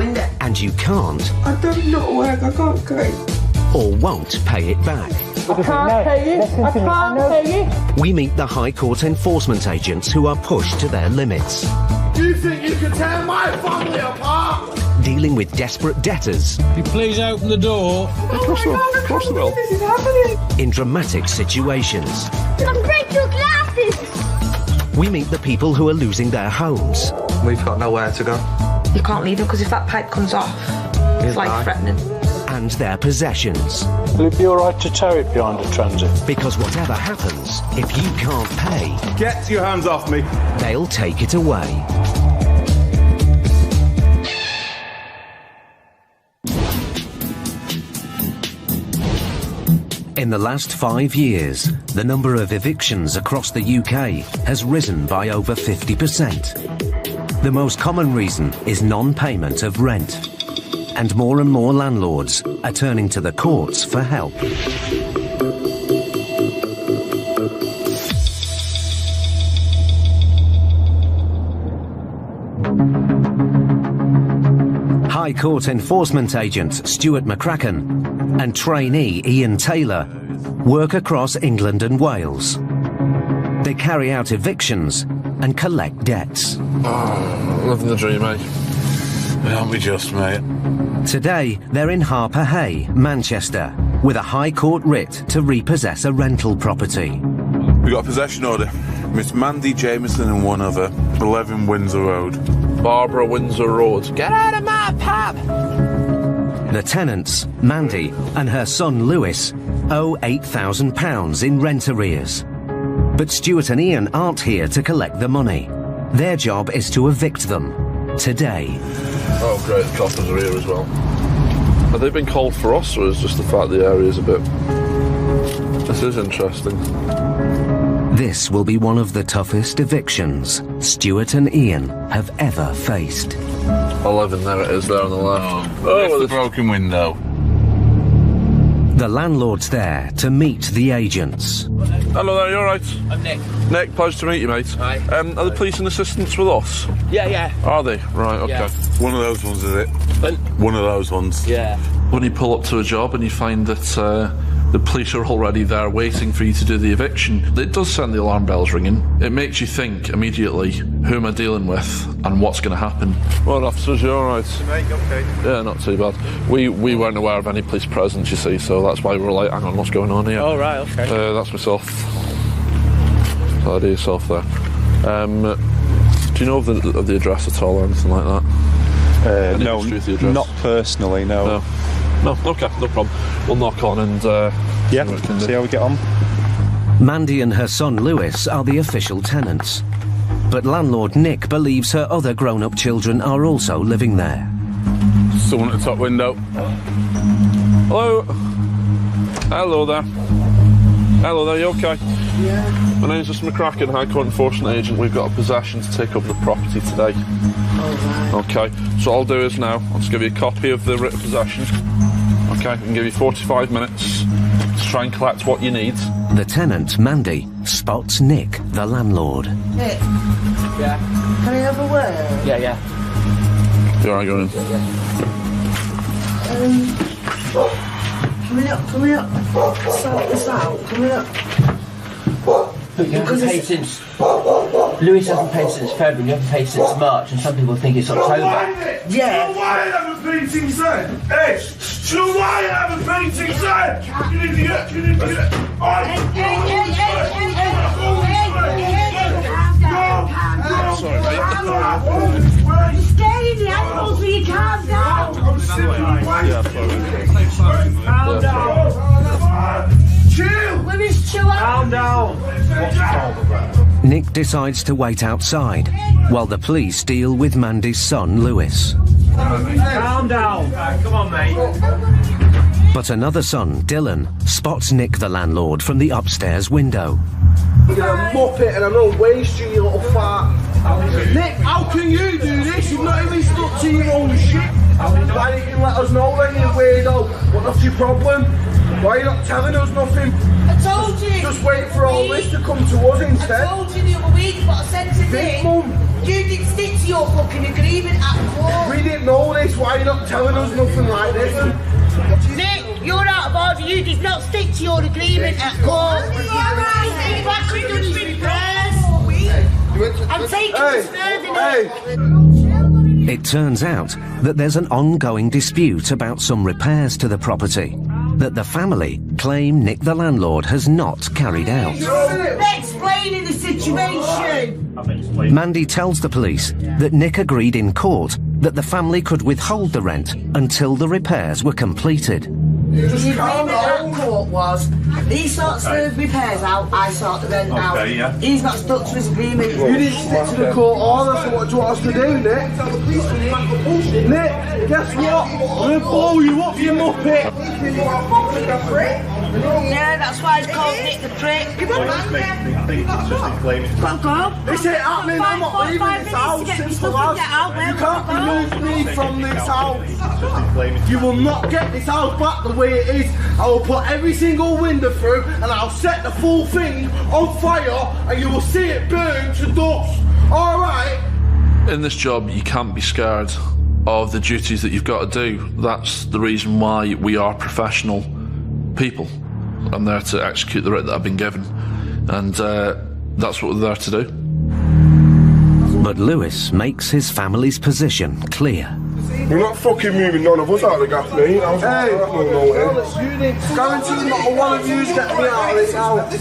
window. And you can't. I don't know work, I can't go. Or won't pay it back. I can't pay it, I can't pay it. We meet the High Court enforcement agents who are pushed to their limits. Do you think you can tear my family apart? Dealing with desperate debtors. You please open the door. Of course I will. This is happening. In dramatic situations. I'm breaking your glasses! We meet the people who are losing their homes. We've got nowhere to go. You can't leave him because if that pipe comes off, it's life-threatening. And their possessions. Will it be alright to tow it behind a transit? Because whatever happens, if you can't pay, Get your hands off me. they'll take it away. In the last 5 years, the number of evictions across the UK has risen by over 50%. The most common reason is non-payment of rent. And more landlords are turning to the courts for help. High Court enforcement agent Stuart McCracken and trainee Ian Taylor work across England and Wales. They carry out evictions and collect debts. Oh, living the dream, eh? Aren't we just, mate? Today, they're in Harper Hay, Manchester, with a High Court writ to repossess a rental property. We got a possession order. Miss Mandy Jameson and one other, 11 Windsor Road. Barbara Windsor Road. Get out of my pub! The tenants, Mandy and her son Lewis, owe £8,000 in rent arrears. But Stuart and Ian aren't here to collect the money. Their job is to evict them, today. Oh great, the coppers are here as well. Have they been called for us, or is just the fact the area's a bit... This is interesting. This will be one of the toughest evictions Stuart and Ian have ever faced. 11, there it is, there on the left. Oh, the broken window. The landlord's there to meet the agents. Hello there, you alright? I'm Nick. Nick, pleasure to meet you, mate. Hi. Are the police and assistants with us? Yeah. Are they? Right, okay. Yeah. One of those ones, is it? But, One of those ones. yeah. When you pull up to a job and you find that the police are already there waiting for you to do the eviction, it does send the alarm bells ringing. It makes you think immediately, who am I dealing with and what's going to happen? Right, officers, you alright? Okay. Yeah, not too bad. We weren't aware of any police presence, you see, so that's why we were like, hang on, what's going on here? Oh, right, okay. That's myself. So I do yourself there. Do you know of the address at all or anything like that? No, not personally, no. No, okay, no problem. We'll knock on and Yeah, see how we get on. Mandy and her son Lewis are the official tenants. But landlord Nick believes her other grown-up children are also living there. Someone at the top window. Hello. Hello there. Hello there, you okay? Yeah. My name's Mr. McCracken, High Court Enforcement Agent. We've got a possession to take over the property today. Alright. Okay, so what I'll do is now, I'll just give you a copy of the writ of possession. Okay, I can give you 45 minutes to try and collect what you need. The tenant, Mandy, spots Nick, the landlord. Nick, Yeah. can I have a word? Yeah. You alright, go in? Can we not sort this out? Can we not? You haven't paid since... Lewis hasn't paid since February, you haven't paid since March, and some people think it's October. Yeah. Why haven't been things then? Hey, so why haven't been things then? You need to get. Sorry, mate. You're scaring the animals, so you calm down. Yeah, sorry. Calm down. Chill. Lewis, chill out. Calm down. Nick decides to wait outside while the police deal with Mandy's son Lewis. Calm down. Come on, mate. But another son, Dylan, spots Nick the landlord from the upstairs window. You're a muppet and I'm not wasting your little fart. Nick, how can you do this? You've not even stuck to your own shit. Why didn't you let us know then, you weirdo? What's your problem? Why are you not telling us nothing? I told you. Just wait for all this to come to us instead. I told you the other week, but I sent it Big in. mum. You didn't stick to your fucking agreement at court. We didn't know this. Why are you not telling us nothing like this? Nick, you're out of order. You did not stick to your agreement at court. You've actually done his repairs. I'm taking this further now. It turns out that there's an ongoing dispute about some repairs to the property that the family claim Nick the landlord has not carried out. Explaining the situation. Mandy tells the police that Nick agreed in court that the family could withhold the rent until the repairs were completed. The agreement at court was, he sorts the repairs out, I sort the rent out. Yeah. He's not stuck to his agreement. You didn't stick to the court order, so what do you want us to do, Nick? Nick, guess what? I'm going to blow you up, you muppet! Yeah, that's why he's called Nick the prick. Fuck off. This ain't happening, I'm not leaving this house, simple as. You can't remove me from this house. You will not get this house back the way it is. I will put every single window through and I'll set the full thing on fire and you will see it burn to dust. Alright? In this job, you can't be scared of the duties that you've got to do. That's the reason why we are professional people. I'm there to execute the writ that I've been given, and that's what we're there to do. But Lewis makes his family's position clear. We're not fucking moving none of us out of the gaff, mate. Hey, guarantee not one of you's getting me out of this house.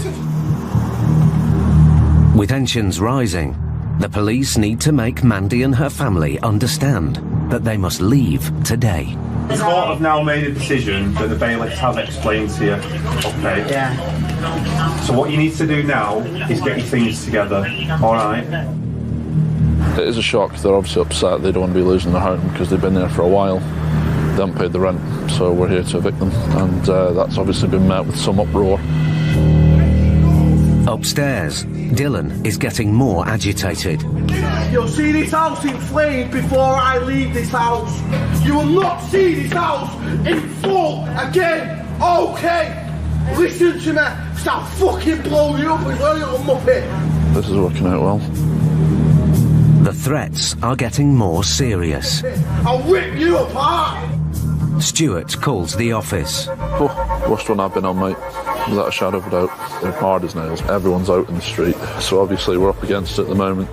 With tensions rising, the police need to make Mandy and her family understand that they must leave today. The court have now made a decision that the bailiffs have explained to you. Okay? Yeah. So what you need to do now is get your things together. Alright? It is a shock. They're obviously upset. They don't want to be losing their home because they've been there for a while. They haven't paid the rent, so we're here to evict them, and that's obviously been met with some uproar. Upstairs, Dylan is getting more agitated. You'll see this house in flames before I leave this house. You will not see this house in full again, okay? Listen to me, because I'll fucking blow you up as well, you little muppet. This is working out well. The threats are getting more serious. I'll rip you apart. Stuart calls the office. Oh, worst one I've been on, mate. Without a shadow of a doubt. They're hard as nails. Everyone's out in the street, so obviously we're up against it at the moment.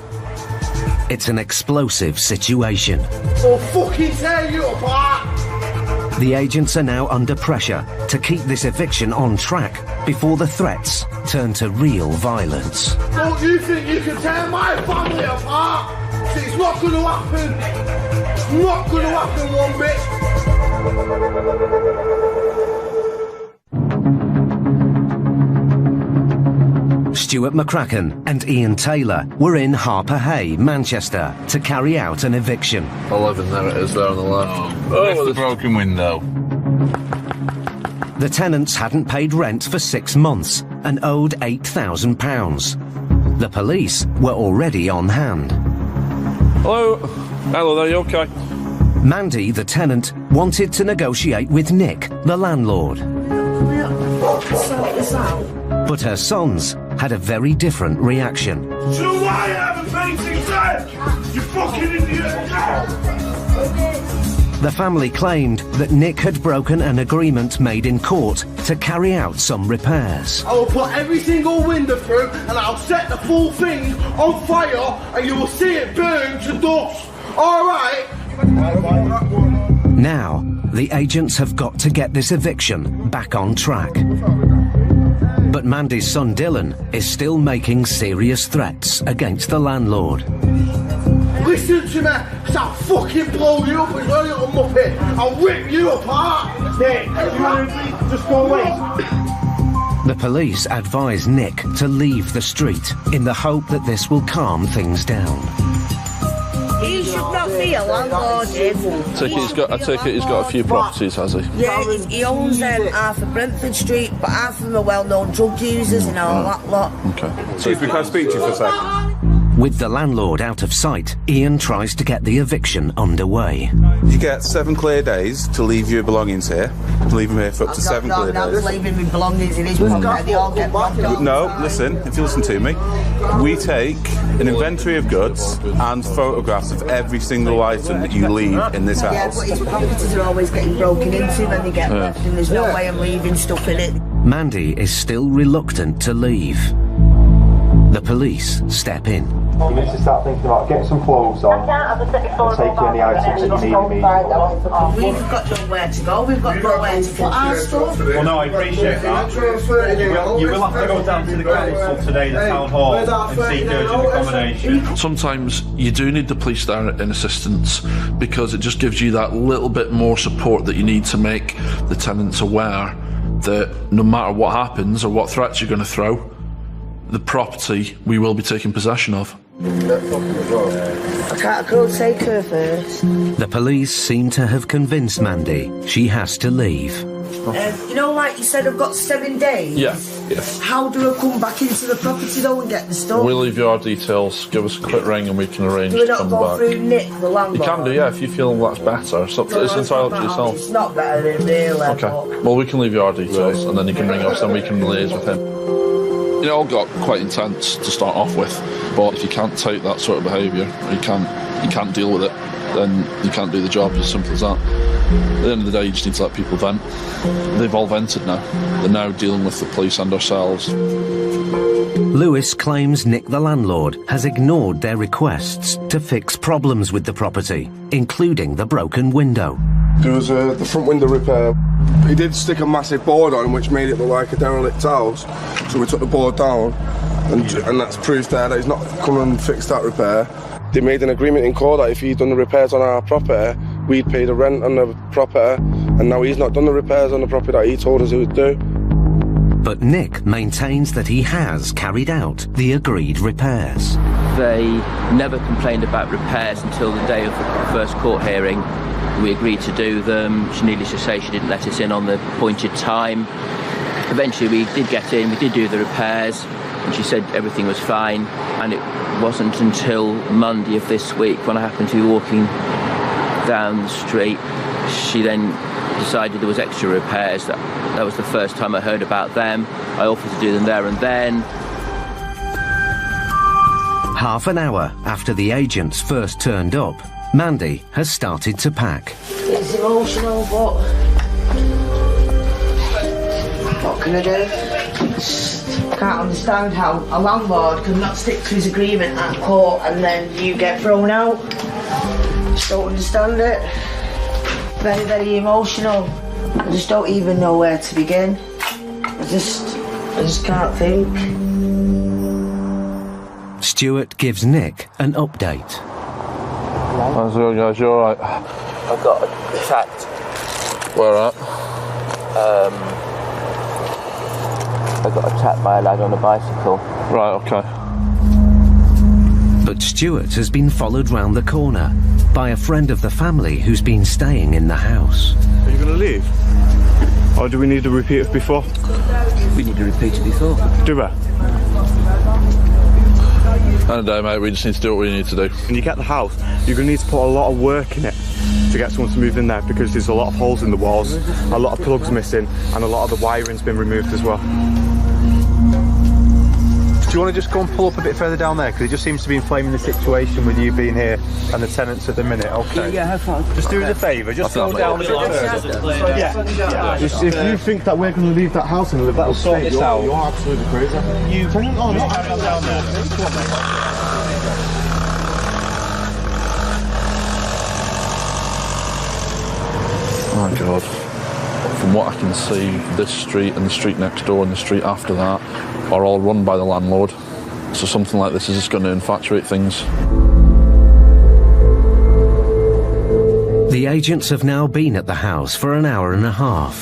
It's an explosive situation. I'll fucking tear you apart. The agents are now under pressure to keep this eviction on track before the threats turn to real violence. Don't you think you can tear my family apart? It's not going to happen. It's not going to happen one bit. Stuart McCracken and Ian Taylor were in Harper Hay, Manchester, to carry out an eviction. 11, there it is, there on the left. That's the broken window. The tenants hadn't paid rent for 6 months and owed £8,000. The police were already on hand. Hello? Hello there, you okay? Mandy, the tenant, wanted to negotiate with Nick, the landlord. Sort this out. But her sons had a very different reaction. So why have a painting set? You fucking idiot! The family claimed that Nick had broken an agreement made in court to carry out some repairs. I will put every single window through and I'll set the full thing on fire and you will see it burn to dust. Alright? Now, the agents have got to get this eviction back on track. But Mandy's son Dylan is still making serious threats against the landlord. Listen to me, because I'll fucking blow you up as well, you little muppet. I'll rip you apart. Nick, just go away. The police advise Nick to leave the street in the hope that this will calm things down. He should not be a landlord. I take it he's got a few properties, has he? Yeah, he owns half of Brentford Street, but half of them are well-known drug users and all that lot. Okay. Excuse me, can I speak to you for a sec? With the landlord out of sight, Ian tries to get the eviction underway. You get 7 clear days to leave your belongings here. Leave them here for up to 7 clear days. Leaving my belongings in his pocket. They all get robbed off. No, listen, if you listen to me, we take an inventory of goods and photographs of every single item that you leave in this Yeah, house. but his properties are always getting broken into when they get left, and there's no way I'm leaving stuff in it. Mandy is still reluctant to leave. The police step in. You need to start thinking about getting some clothes on and taking any items that you need immediately. We've got nowhere to go, we've got nowhere to put our stuff. Well, no, I appreciate that. You will have to go down to the council today, the town hall, and seek urgent accommodation. Sometimes you do need the police there in assistance because it just gives you that little bit more support that you need to make the tenants aware that no matter what happens or what threats you're going to throw, the property we will be taking possession of. I can't go take her first. The police seem to have convinced Mandy she has to leave. You know, like you said, I've got 7 days. Yeah. How do I come back into the property though and get the stuff? We'll leave you our details, give us a quick ring and we can arrange Do we to not come go back. through Nick, the landlord? You can do, yeah, if you feel that's better. It's entirely up to yourself. It's not better than real. Okay. Well, we can leave you our details and then you can ring us and we can liaise with him. It all got quite intense to start off with, but if you can't take that sort of behaviour, you can't deal with it, then you can't do the job, as simple as that. At the end of the day, you just need to let people vent. They've all vented now. They're now dealing with the police and ourselves. Lewis claims Nick the landlord has ignored their requests to fix problems with the property, including the broken window. There was the front window repair. He did stick a massive board on which made it look like a derelict house, so we took the board down and that's proof there that he's not come and fixed that repair. They made an agreement in court that if he'd done the repairs on our property, we'd pay the rent on the property, and now he's not done the repairs on the property that he told us he would do. But Nick maintains that he has carried out the agreed repairs. They never complained about repairs until the day of the first court hearing. We agreed to do them. Needless to say, she didn't let us in on the appointed time. Eventually we did get in, we did do the repairs, and she said everything was fine. And it wasn't until Monday of this week, when I happened to be walking down the street, she then decided there was extra repairs. That was the first time I heard about them. I offered to do them there and then. Half an hour after the agents first turned up, Mandy has started to pack. It's emotional, but what can I do? I can't understand how a landlord could not stick to his agreement at court and then you get thrown out. Just don't understand it. Very, very emotional. I just don't even know where to begin. I just can't think. Stuart gives Nick an update. How's it going, guys? You alright? I got attacked. Where at? I got attacked by a lad on a bicycle. Right, okay. But Stuart has been followed round the corner by a friend of the family who's been staying in the house. Are you going to leave? Or do we need to repeat it before? We need to repeat it before. Do we? End of the day, mate, we just need to do what we need to do. When you get the house, you're going to need to put a lot of work in it to get someone to move in there, because there's a lot of holes in the walls, a lot of plugs missing, and a lot of the wiring's been removed as well. Do you want to just go and pull up a bit further down there? Because it just seems to be inflaming the situation with you being here and the tenants at the minute. Okay. Yeah, have fun. Just do us a favour, just go down a bit further. Yeah. If you think that we're going to leave that house and live that state, you're absolutely crazy. You down there. Oh my God. From what I can see, this street and the street next door and the street after that are all run by the landlord. So something like this is just going to infatuate things. The agents have now been at the house for an hour and a half.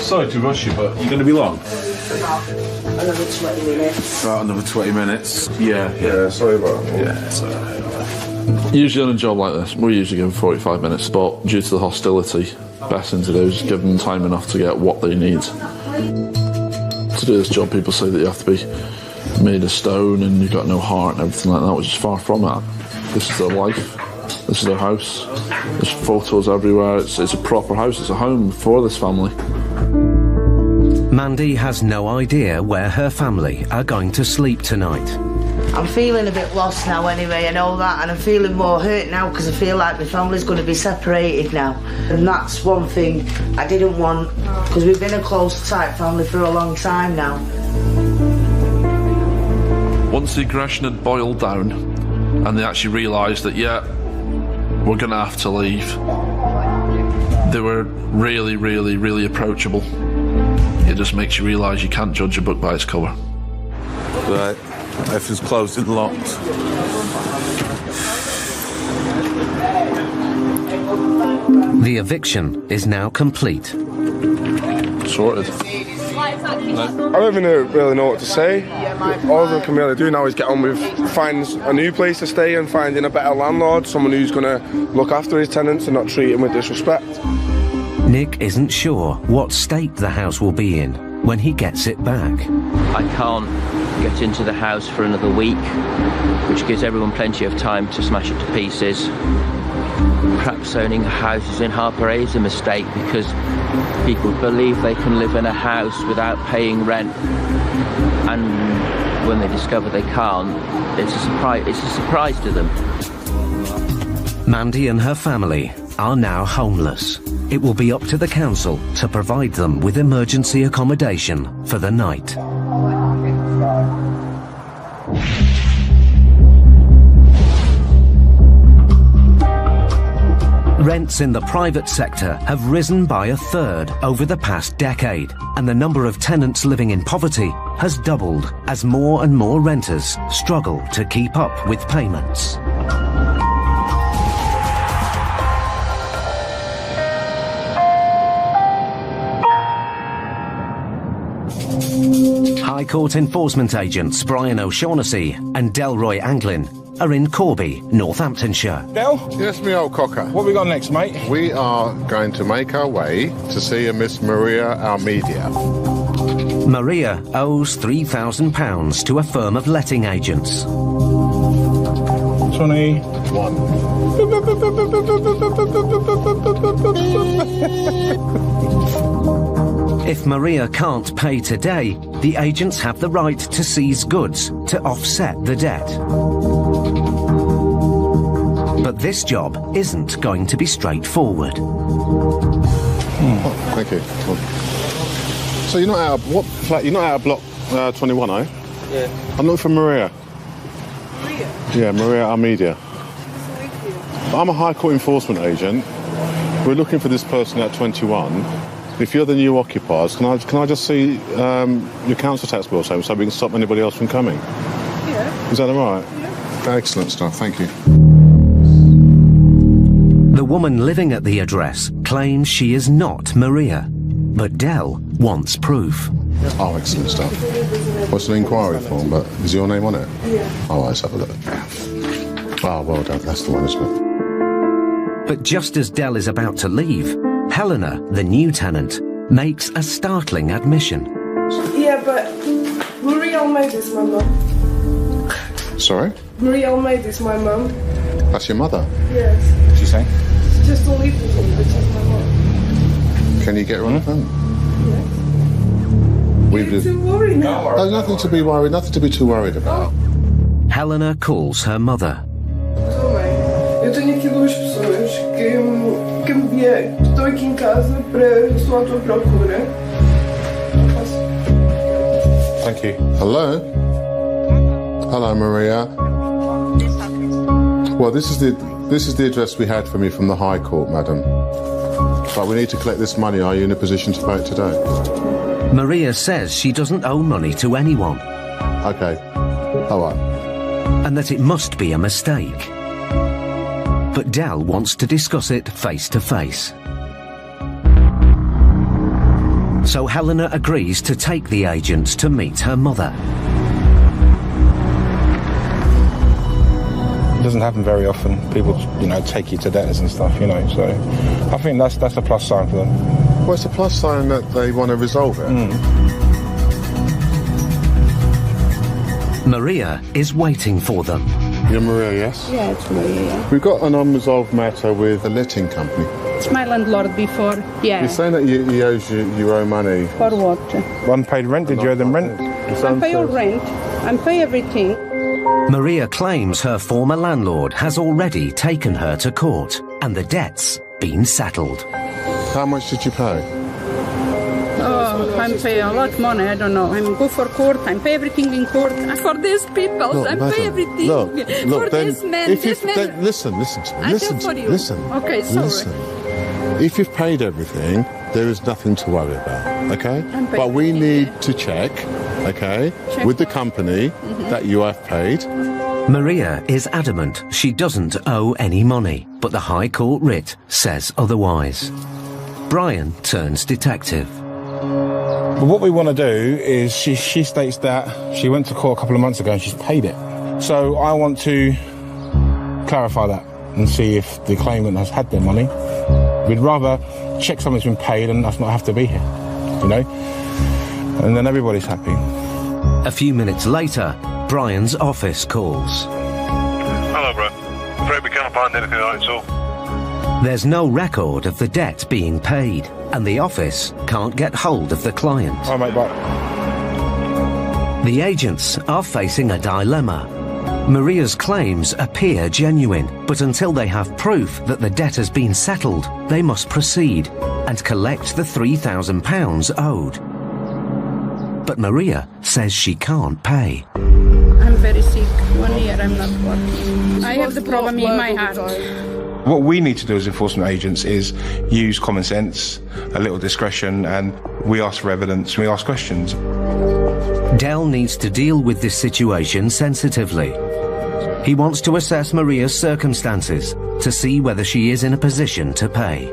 Sorry to rush you, but you're going to be long? Another 20 minutes. About another 20 minutes? Yeah, sorry about that. Yeah, it's alright. Usually on a job like this, we usually give them 45 minutes, but due to the hostility, best thing to do is just give them time enough to get what they need. To do this job, people say that you have to be made of stone and you've got no heart and everything like that, which is far from it. This is their life. This is their house. There's photos everywhere. It's a proper house. It's a home for this family. Mandy has no idea where her family are going to sleep tonight. I'm feeling a bit lost now anyway, I know that, and I'm feeling more hurt now because I feel like my family's going to be separated now. And that's one thing I didn't want, because we've been a close, tight family for a long time now. Once the aggression had boiled down and they actually realised that, yeah, we're going to have to leave, they were really, really, really approachable. It just makes you realise you can't judge a book by its cover. Right, everything's closed and locked. The eviction is now complete. Sorted. I don't even really know what to say. All they can really do now is get on with finding a new place to stay and finding a better landlord, someone who's going to look after his tenants and not treat them with disrespect. Nick isn't sure what state the house will be in when he gets it back. I can't get into the house for another week, which gives everyone plenty of time to smash it to pieces. Perhaps owning houses in Harper A is a mistake because people believe they can live in a house without paying rent, and when they discover they can't, it's a surprise to them. Mandy and her family are now homeless. It will be up to the council to provide them with emergency accommodation for the night. Rents in the private sector have risen by a third over the past decade, and the number of tenants living in poverty has doubled as more and more renters struggle to keep up with payments. High Court enforcement agents Brian O'Shaughnessy and Delroy Anglin are in Corby, Northamptonshire. Del? Yes, me old cocker. What we got next, mate? We are going to make our way to see a Miss Maria Almeida. Maria owes £3,000 to a firm of letting agents. 21. If Maria can't pay today, the agents have the right to seize goods to offset the debt. But this job isn't going to be straightforward. Oh, thank you. So you're not out of what flat? You're not out of block 21, are you? Yeah. I'm looking for Maria. Maria? Yeah, Maria Almeida. I'm a High Court enforcement agent. We're looking for this person at 21. If you're the new occupiers, can I just see your council tax bill so we can stop anybody else from coming? Yeah. Is that all right? Yeah. Excellent stuff, thank you. The woman living at the address claims she is not Maria, but Del wants proof. Oh, excellent stuff. What's an inquiry form, but is your name on it? Yeah. Oh, let's have a look. Oh, well done, that's the one, isn't it? But just as Del is about to leave, Helena, the new tenant, makes a startling admission. Yeah, but Maria Almeida is my mum. Sorry? Maria Almeida is my mum. That's your mother? Yes. What's she saying? She's just don't live with me, but she's my mum. Can you get her on the phone? Yes. You're too worried now. There's nothing to be worried, nothing to be too worried about. Helena calls her mother. Eu tenho aqui duas pessoas que estão aqui em casa estou à tua procura. Thank you. Hello? Hello, Maria. Well, this is the address we had from you from the High Court, madam. But we need to collect this money. Are you in a position to pay it today? Maria says she doesn't owe money to anyone. Okay. All right. And that it must be a mistake. But Del wants to discuss it face to face. So Helena agrees to take the agents to meet her mother. It doesn't happen very often. People, take you to debtors and stuff, so I think that's a plus sign for them. Well, it's a plus sign that they want to resolve it. Maria is waiting for them. You're Maria, yes? Yeah, it's Maria, yeah. We've got an unresolved matter with a letting company. It's my landlord before, yeah. You're saying that he owes you owe money. For what? Unpaid rent? Did you owe them rent? I pay all rent. I pay everything. Maria claims her former landlord has already taken her to court and the debt's been settled. How much did you pay? Oh, I pay a lot of money, I don't know. I go for court, I pay everything in court. For these people, Look, I madam, pay everything. Look, for then, this man, if this man. listen to me. Listen. Okay, sorry. Listen. If you've paid everything, there is nothing to worry about, okay? But we need to check, okay, with the company that you have paid. Maria is adamant she doesn't owe any money, but the High Court writ says otherwise. Brian turns detective. But what we want to do is she states that she went to court a couple of months ago and she's paid it. So I want to clarify that and see if the claimant has had their money. We'd rather check something's been paid and us not have to be here, you know? And then everybody's happy. A few minutes later, Brian's office calls. Hello, bro. Afraid we can't find anything like it all. There's no record of the debt being paid, and the office can't get hold of the client. All right, mate, bye. The agents are facing a dilemma. Maria's claims appear genuine, but until they have proof that the debt has been settled, they must proceed and collect the £3,000 owed. But Maria says she can't pay. I'm very sick. 1 year I'm not working. I have the problem in my heart. What we need to do as enforcement agents is use common sense, a little discretion, and we ask for evidence, we ask questions. Dell needs to deal with this situation sensitively. He wants to assess Maria's circumstances to see whether she is in a position to pay.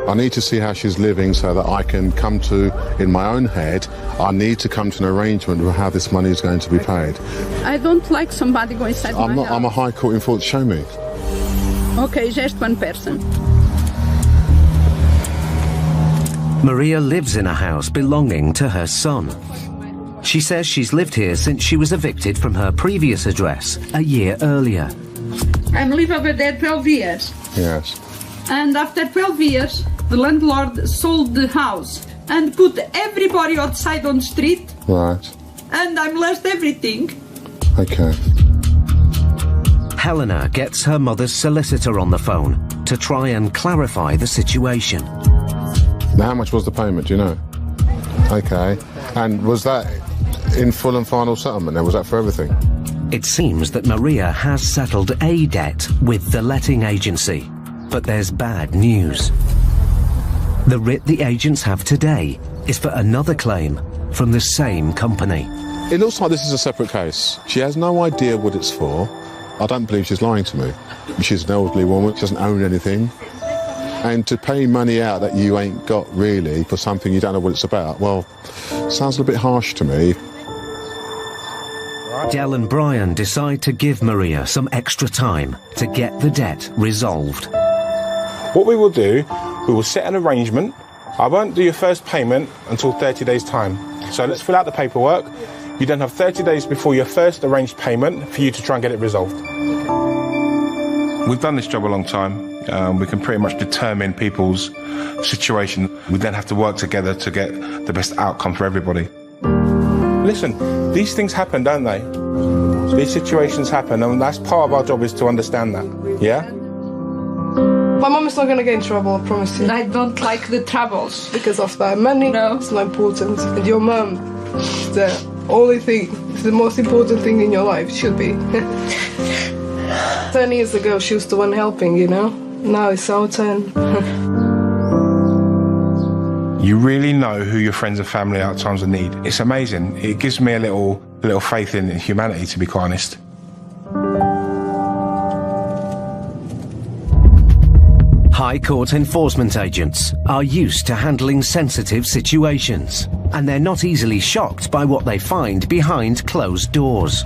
I need to see how she's living so that I can come to, in my own head, I need to come to an arrangement with how this money is going to be paid. I don't like somebody going inside my house. I'm a High Court enforcement. Show me. Okay, just one person. Maria lives in a house belonging to her son. She says she's lived here since she was evicted from her previous address a year earlier. I'm living over there 12 years. Yes. And after 12 years, the landlord sold the house and put everybody outside on the street. Right. And I'm lost everything. Okay. Helena gets her mother's solicitor on the phone to try and clarify the situation. Now, how much was the payment, do you know? Okay. And was that in full and final settlement, or was that for everything? It seems that Maria has settled a debt with the letting agency, but there's bad news. The writ the agents have today is for another claim from the same company. It looks like this is a separate case. She has no idea what it's for. I don't believe she's lying to me. She's an elderly woman, she doesn't own anything. And to pay money out that you ain't got really for something you don't know what it's about, well, sounds a bit harsh to me. Dell and Brian decide to give Maria some extra time to get the debt resolved. What we will do, we will set an arrangement. I won't do your first payment until 30 days' time. So let's fill out the paperwork. You then have 30 days before your first arranged payment for you to try and get it resolved. We've done this job a long time. We can pretty much determine people's situation. We then have to work together to get the best outcome for everybody. Listen, these things happen, don't they? These situations happen, and that's part of our job is to understand that, yeah? My mum is not going to get in trouble, I promise you. I don't like the troubles. Because of that money, no. It's not important. And your mum is the only thing, it's the most important thing in your life, should be. 10 years ago, she was the one helping, you know? Now it's our turn. You really know who your friends and family are at times of need. It's amazing. It gives me a little faith in humanity, to be quite honest. High Court enforcement agents are used to handling sensitive situations, and they're not easily shocked by what they find behind closed doors.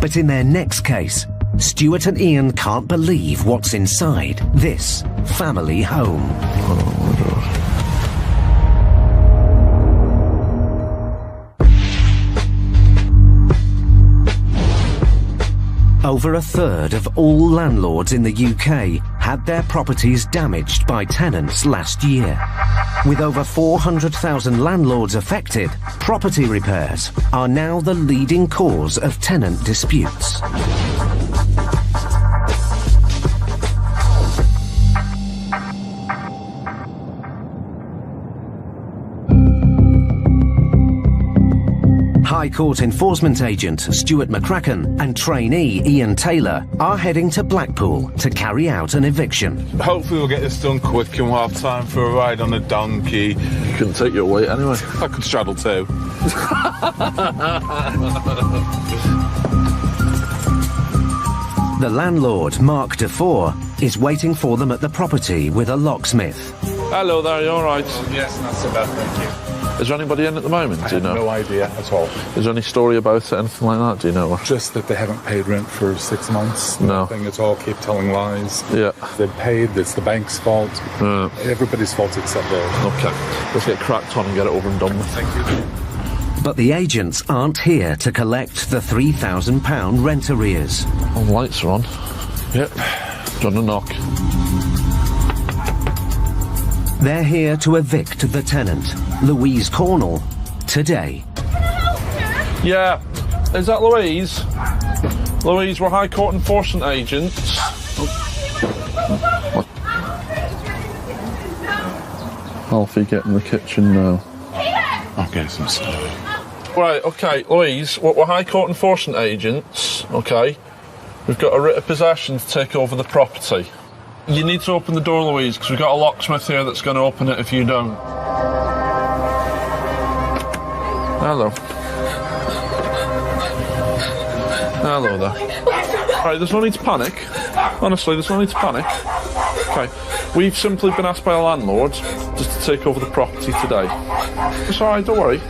But in their next case, Stuart and Ian can't believe what's inside this family home. Oh my God. Over a third of all landlords in the UK had their properties damaged by tenants last year. With over 400,000 landlords affected, property repairs are now the leading cause of tenant disputes. High Court Enforcement Agent Stuart McCracken and trainee Ian Taylor are heading to Blackpool to carry out an eviction. Hopefully we'll get this done quick and we'll have time for a ride on a donkey. You couldn't take your weight anyway. I could straddle too. The landlord, Mark Defoe, is waiting for them at the property with a locksmith. Hello there, you alright? Yes, not so bad, thank you. Is there anybody in at the moment, do you know? No idea at all. Is there any story about it, anything like that, do you know? Just that they haven't paid rent for 6 months. No. Nothing at all, keep telling lies. Yeah. They've paid, it's the bank's fault. Everybody's fault except theirs. Okay, let's get cracked on and get it over and done with. Thank you. But the agents aren't here to collect the £3,000 rent arrears. All the lights are on. Yep, done a knock. They're here to evict the tenant, Louise Cornell, today. Yeah, is that Louise? Louise, we're High Court Enforcement Agents. Alfie, get in the kitchen now. I'll get some stuff. Right, okay, Louise, we're High Court Enforcement Agents, okay? We've got a writ of possession to take over the property. You need to open the door, Louise, because we've got a locksmith here that's going to open it if you don't. Hello. Hello there. Right, there's no need to panic. Honestly, there's no need to panic. Okay, we've simply been asked by a landlord just to take over the property today. It's alright, don't worry.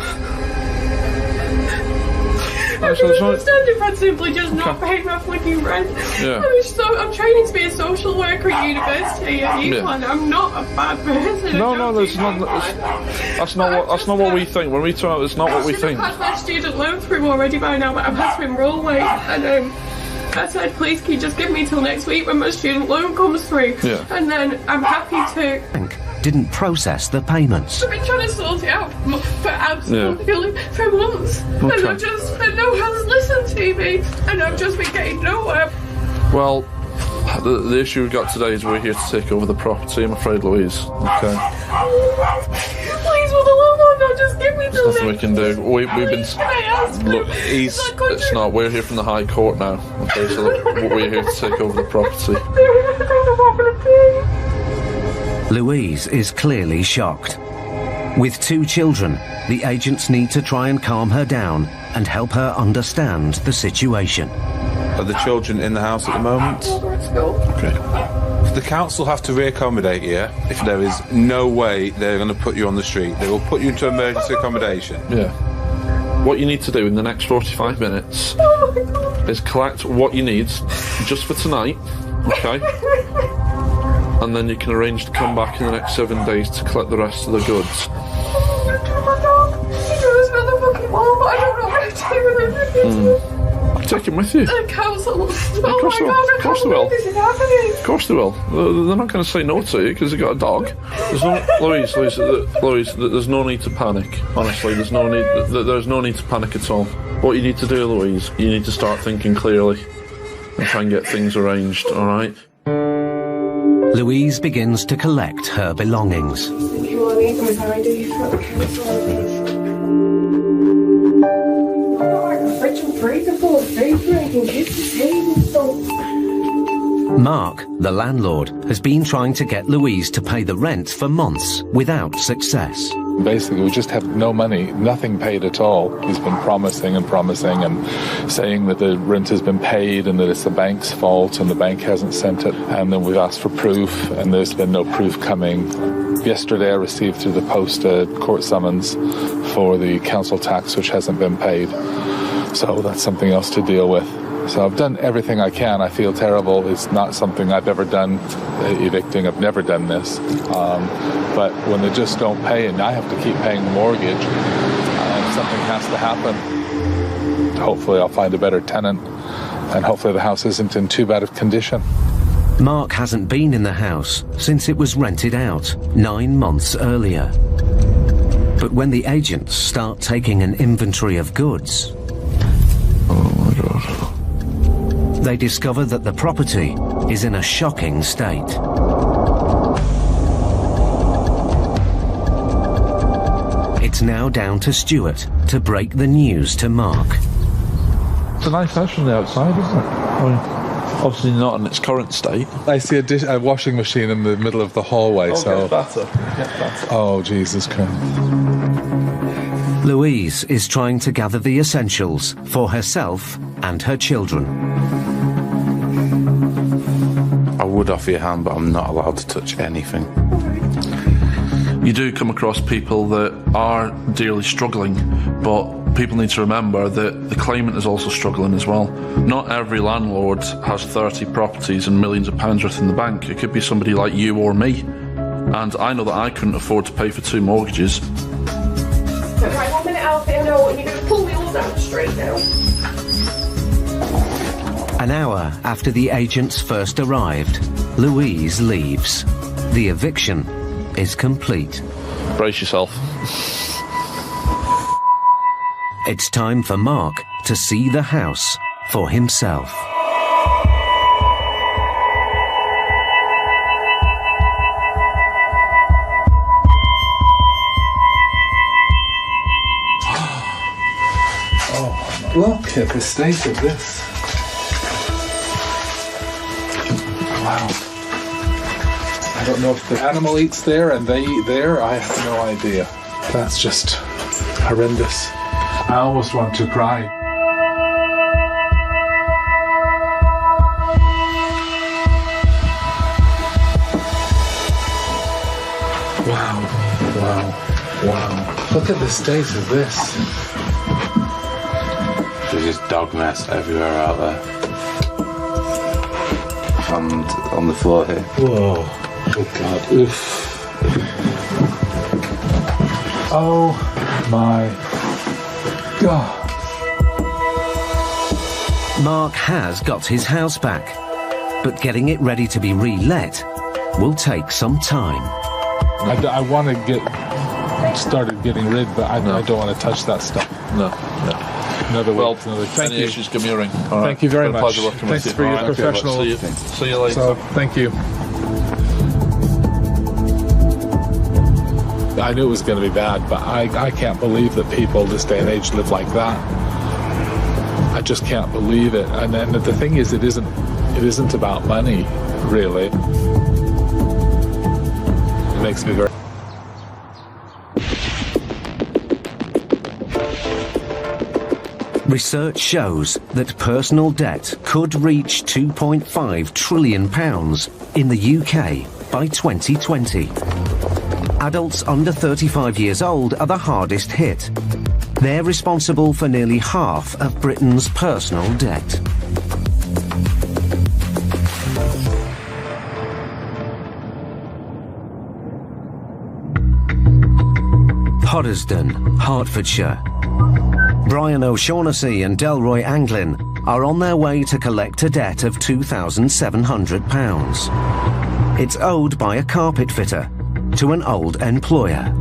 I don't understand if I'd simply just not paid my fucking rent. Yeah. I'm training to be a social worker at university at UCLan. Yeah. I'm not a bad person. No, that's not what we think. When we turn out, it's not what we think. I've had my student loan through already by now, but I've had to enroll late, and I said, please, can you just give me till next week when my student loan comes through? Yeah. And then I'm happy to. Didn't process the payments. I've been trying to sort it out for absolutely for months, Okay. and no one's listened to me, and I've just been getting nowhere. Well, the issue we've got today is we're here to take over the property, I'm afraid, Louise. Okay. Please, will the landlord not just give me the There's nothing we can do. We've been. Look, it's not. We're here from the High Court now. Okay, so we're here to take over the property. Louise is clearly shocked. With 2 children, the agents need to try and calm her down and help her understand the situation. Are the children in the house at the moment? Okay. The council have to reaccommodate you if there is no way they're going to put you on the street. They will put you into emergency accommodation. Yeah. What you need to do in the next 45 minutes is collect what you need just for tonight, okay? And then you can arrange to come back in the next 7 days to collect the rest of the goods. Take him with you. The council. Of course they will. Of course they will. Of course they will. They're not going to say no to you because they've got a dog. There's no, Louise, there's no need to panic. Honestly, there's no need to panic at all. What you need to do, Louise, you need to start thinking clearly and try and get things arranged, all right? Louise begins to collect her belongings. Mark, the landlord, has been trying to get Louise to pay the rent for months without success. Basically, we just have no money, nothing paid at all. He's been promising and saying that the rent has been paid and that it's the bank's fault and the bank hasn't sent it. And then we've asked for proof and there's been no proof coming. Yesterday I received through the post a court summons for the council tax which hasn't been paid. So that's something else to deal with. So I've done everything I can. I feel terrible. It's not something I've ever done, evicting. I've never done this. But when they just don't pay and I have to keep paying the mortgage, something has to happen. Hopefully I'll find a better tenant and hopefully the house isn't in too bad of condition. Mark hasn't been in the house since it was rented out 9 months earlier. But when the agents start taking an inventory of goods, they discover that the property is in a shocking state. It's now down to Stuart to break the news to Mark. It's a nice house from the outside, isn't it? I mean, obviously not in its current state. I see a washing machine in the middle of the hallway, so... Get better. Oh, Jesus Christ. Louise is trying to gather the essentials for herself and her children. I would offer you a hand, but I'm not allowed to touch anything. You do come across people that are dearly struggling, but people need to remember that the claimant is also struggling as well. Not every landlord has 30 properties and millions of pounds worth in the bank. It could be somebody like you or me. And I know that I couldn't afford to pay for 2 mortgages. Right, 1 minute, Alfie, I know, and you're going to pull me all down the street now. An hour after the agents first arrived, Louise leaves. The eviction is complete. Brace yourself. It's time for Mark to see the house for himself. Oh, look at the state of this. Wow. I don't know if the animal eats there and they eat there. I have no idea. That's just horrendous. I almost want to cry. Wow, wow, wow. Look at the state of this. There's just dog mess everywhere out there. And on the floor here. Whoa. Oh God. Oof. Oh my God. Mark has got his house back, but getting it ready to be re-let will take some time. I want to get started getting rid, but I don't want to touch that stuff. No. Another well, week. Thank you. Issues, give me a ring. All right. Thank you very much. Pleasure working Thanks with you. for your professional. See you later. So, thank you. I knew it was going to be bad, but I can't believe that people this day and age live like that. I just can't believe it. And then the thing is, it isn't about money, really. It makes me very... Research shows that personal debt could reach £2.5 trillion in the UK by 2020. Adults under 35 years old are the hardest hit. They're responsible for nearly half of Britain's personal debt. Hoddesdon, Hertfordshire. Brian O'Shaughnessy and Delroy Anglin are on their way to collect a debt of £2,700. It's owed by a carpet fitter to an old employer.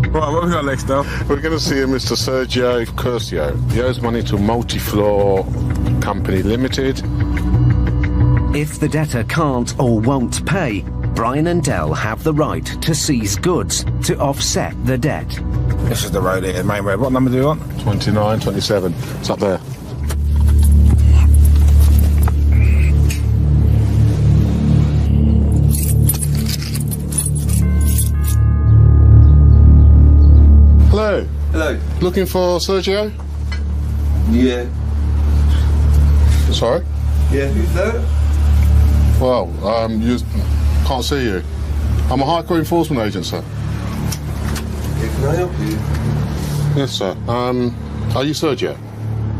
Right, what have we got next now? We're going to see Mr. Sergio Curcio. He owes money to Multi-Floor Company Limited. If the debtor can't or won't pay, Brian and Del have the right to seize goods to offset the debt. This is the road here, main road. What number do you want? 29, 27. It's up there. Hello. Hello. Looking for Sergio? Yeah. Sorry? Yeah, who's there? Well, you can't see you. I'm a high court enforcement agent, sir. Yeah, can I help you? Yes, sir. Are you Sergio?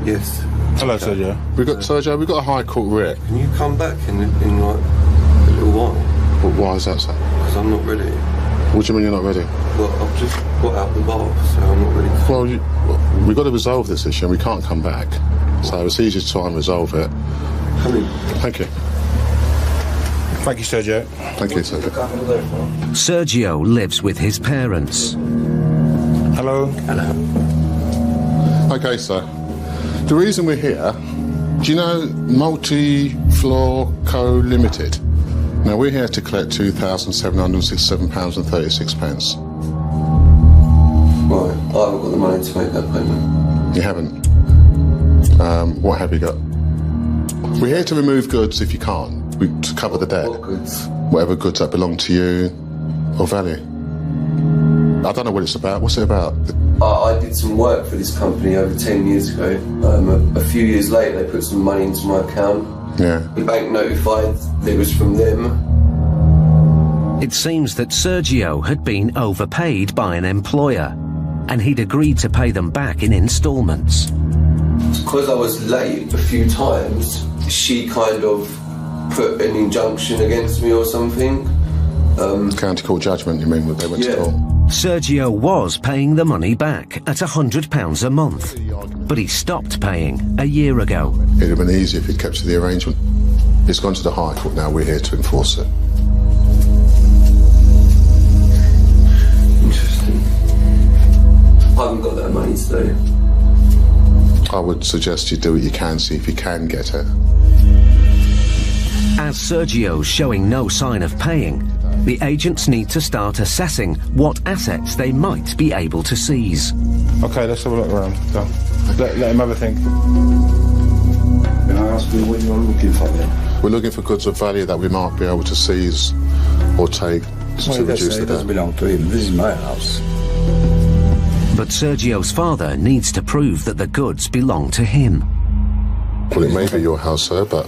Yes. Hello, Sergio. Sergio, we've got a high court writ. Can you come back in like a little while? But why is that, sir? Because I'm not ready. What do you mean you're not ready? Well, I've just got out the bath, so I'm not ready. Well, we've got to resolve this issue and we can't come back. So it's easy to try and resolve it. Thank you. Thank you, Sergio. Thank you, Sergio. Sergio lives with his parents. Hello. Hello. Okay, sir. The reason we're here, do you know Multi-Floor Co Limited? Now, we're here to collect £2,767.36. Right, I haven't got the money to make that payment. You haven't? What have you got? We're here to remove goods if you can't. To cover the debt. What goods? Whatever goods that belong to you or value. I don't know what it's about. What's it about? I did some work for this company over 10 years ago. A few years later, they put some money into my account. Yeah. The bank notified that it was from them. It seems that Sergio had been overpaid by an employer, and he'd agreed to pay them back in instalments. Because I was late a few times, she kind of put an injunction against me or something. County court judgment, you mean, when they went to court? Sergio was paying the money back at £100 a month, but he stopped paying a year ago. It'd have been easier if he'd kept to the arrangement. It's gone to the High Court now, we're here to enforce it. Interesting. I haven't got that money today. I would suggest you do what you can, see if you can get it. As Sergio's showing no sign of paying, the agents need to start assessing what assets they might be able to seize. Okay, let's have a look around. Go. Let him have a think. Can I ask you what you're looking for then? We're looking for goods of value that we might be able to seize or take to reduce the It doesn't debt. belong to him. This is my house. But Sergio's father needs to prove that the goods belong to him. Well, it may be your house, sir, but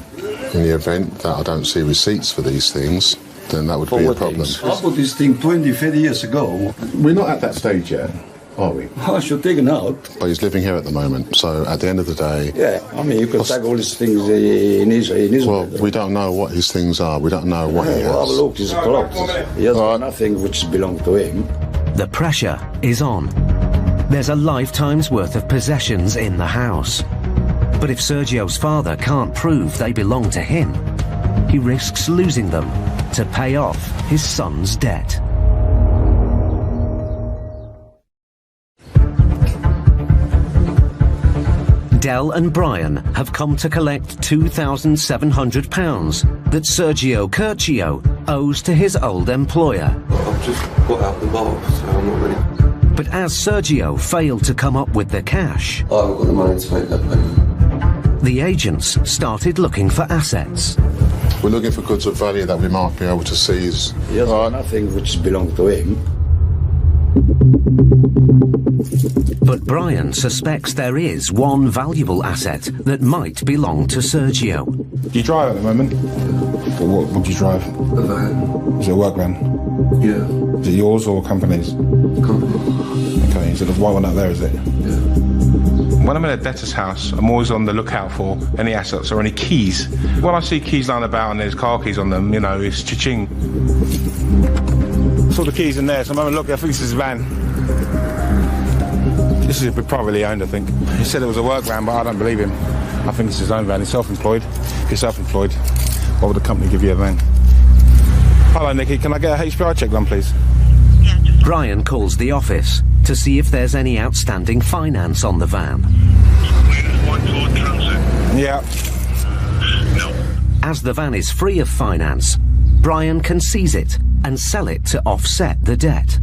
in the event that I don't see receipts for these things, then that would be a problem. I bought this thing 20, 30 years ago. We're not at that stage yet, are we? I should take it out. But he's living here at the moment, so at the end of the day... Yeah, I mean, you can tag all these things in Israel. Well, we don't know what his things are. We don't know what he Well, has. look, he's clocked. He has nothing which belongs to him. The pressure is on. There's a lifetime's worth of possessions in the house. But if Sergio's father can't prove they belong to him, he risks losing them to pay off his son's debt. Del and Brian have come to collect £2,700 that Sergio Curcio owes to his old employer. I've just got out the bar, so I'm not ready. But as Sergio failed to come up with the cash, I haven't got the money to make that payment. the agents started looking for assets. We're looking for goods of value that we might be able to seize. He has nothing which belongs to him. But Brian suspects there is one valuable asset that might belong to Sergio. Do you drive at the moment? What would you drive? A van. Is it a work van? Yeah. Is it yours or company's? Company. Okay, is it the white one up there, is it? Yeah. When I'm in a debtor's house, I'm always on the lookout for any assets or any keys. When I see keys lying about and there's car keys on them, you know, it's cha-ching. Saw the keys in there, so I'm having a look. I think this is his van. This is privately owned, I think. He said it was a work van, but I don't believe him. I think it's his own van. He's self-employed. If you're self-employed, why would the company give you a van? Hello, Nicky. Can I get a HPI check done, please? Brian calls the office to see if there's any outstanding finance on the van. Yeah. As the van is free of finance, Brian can seize it and sell it to offset the debt,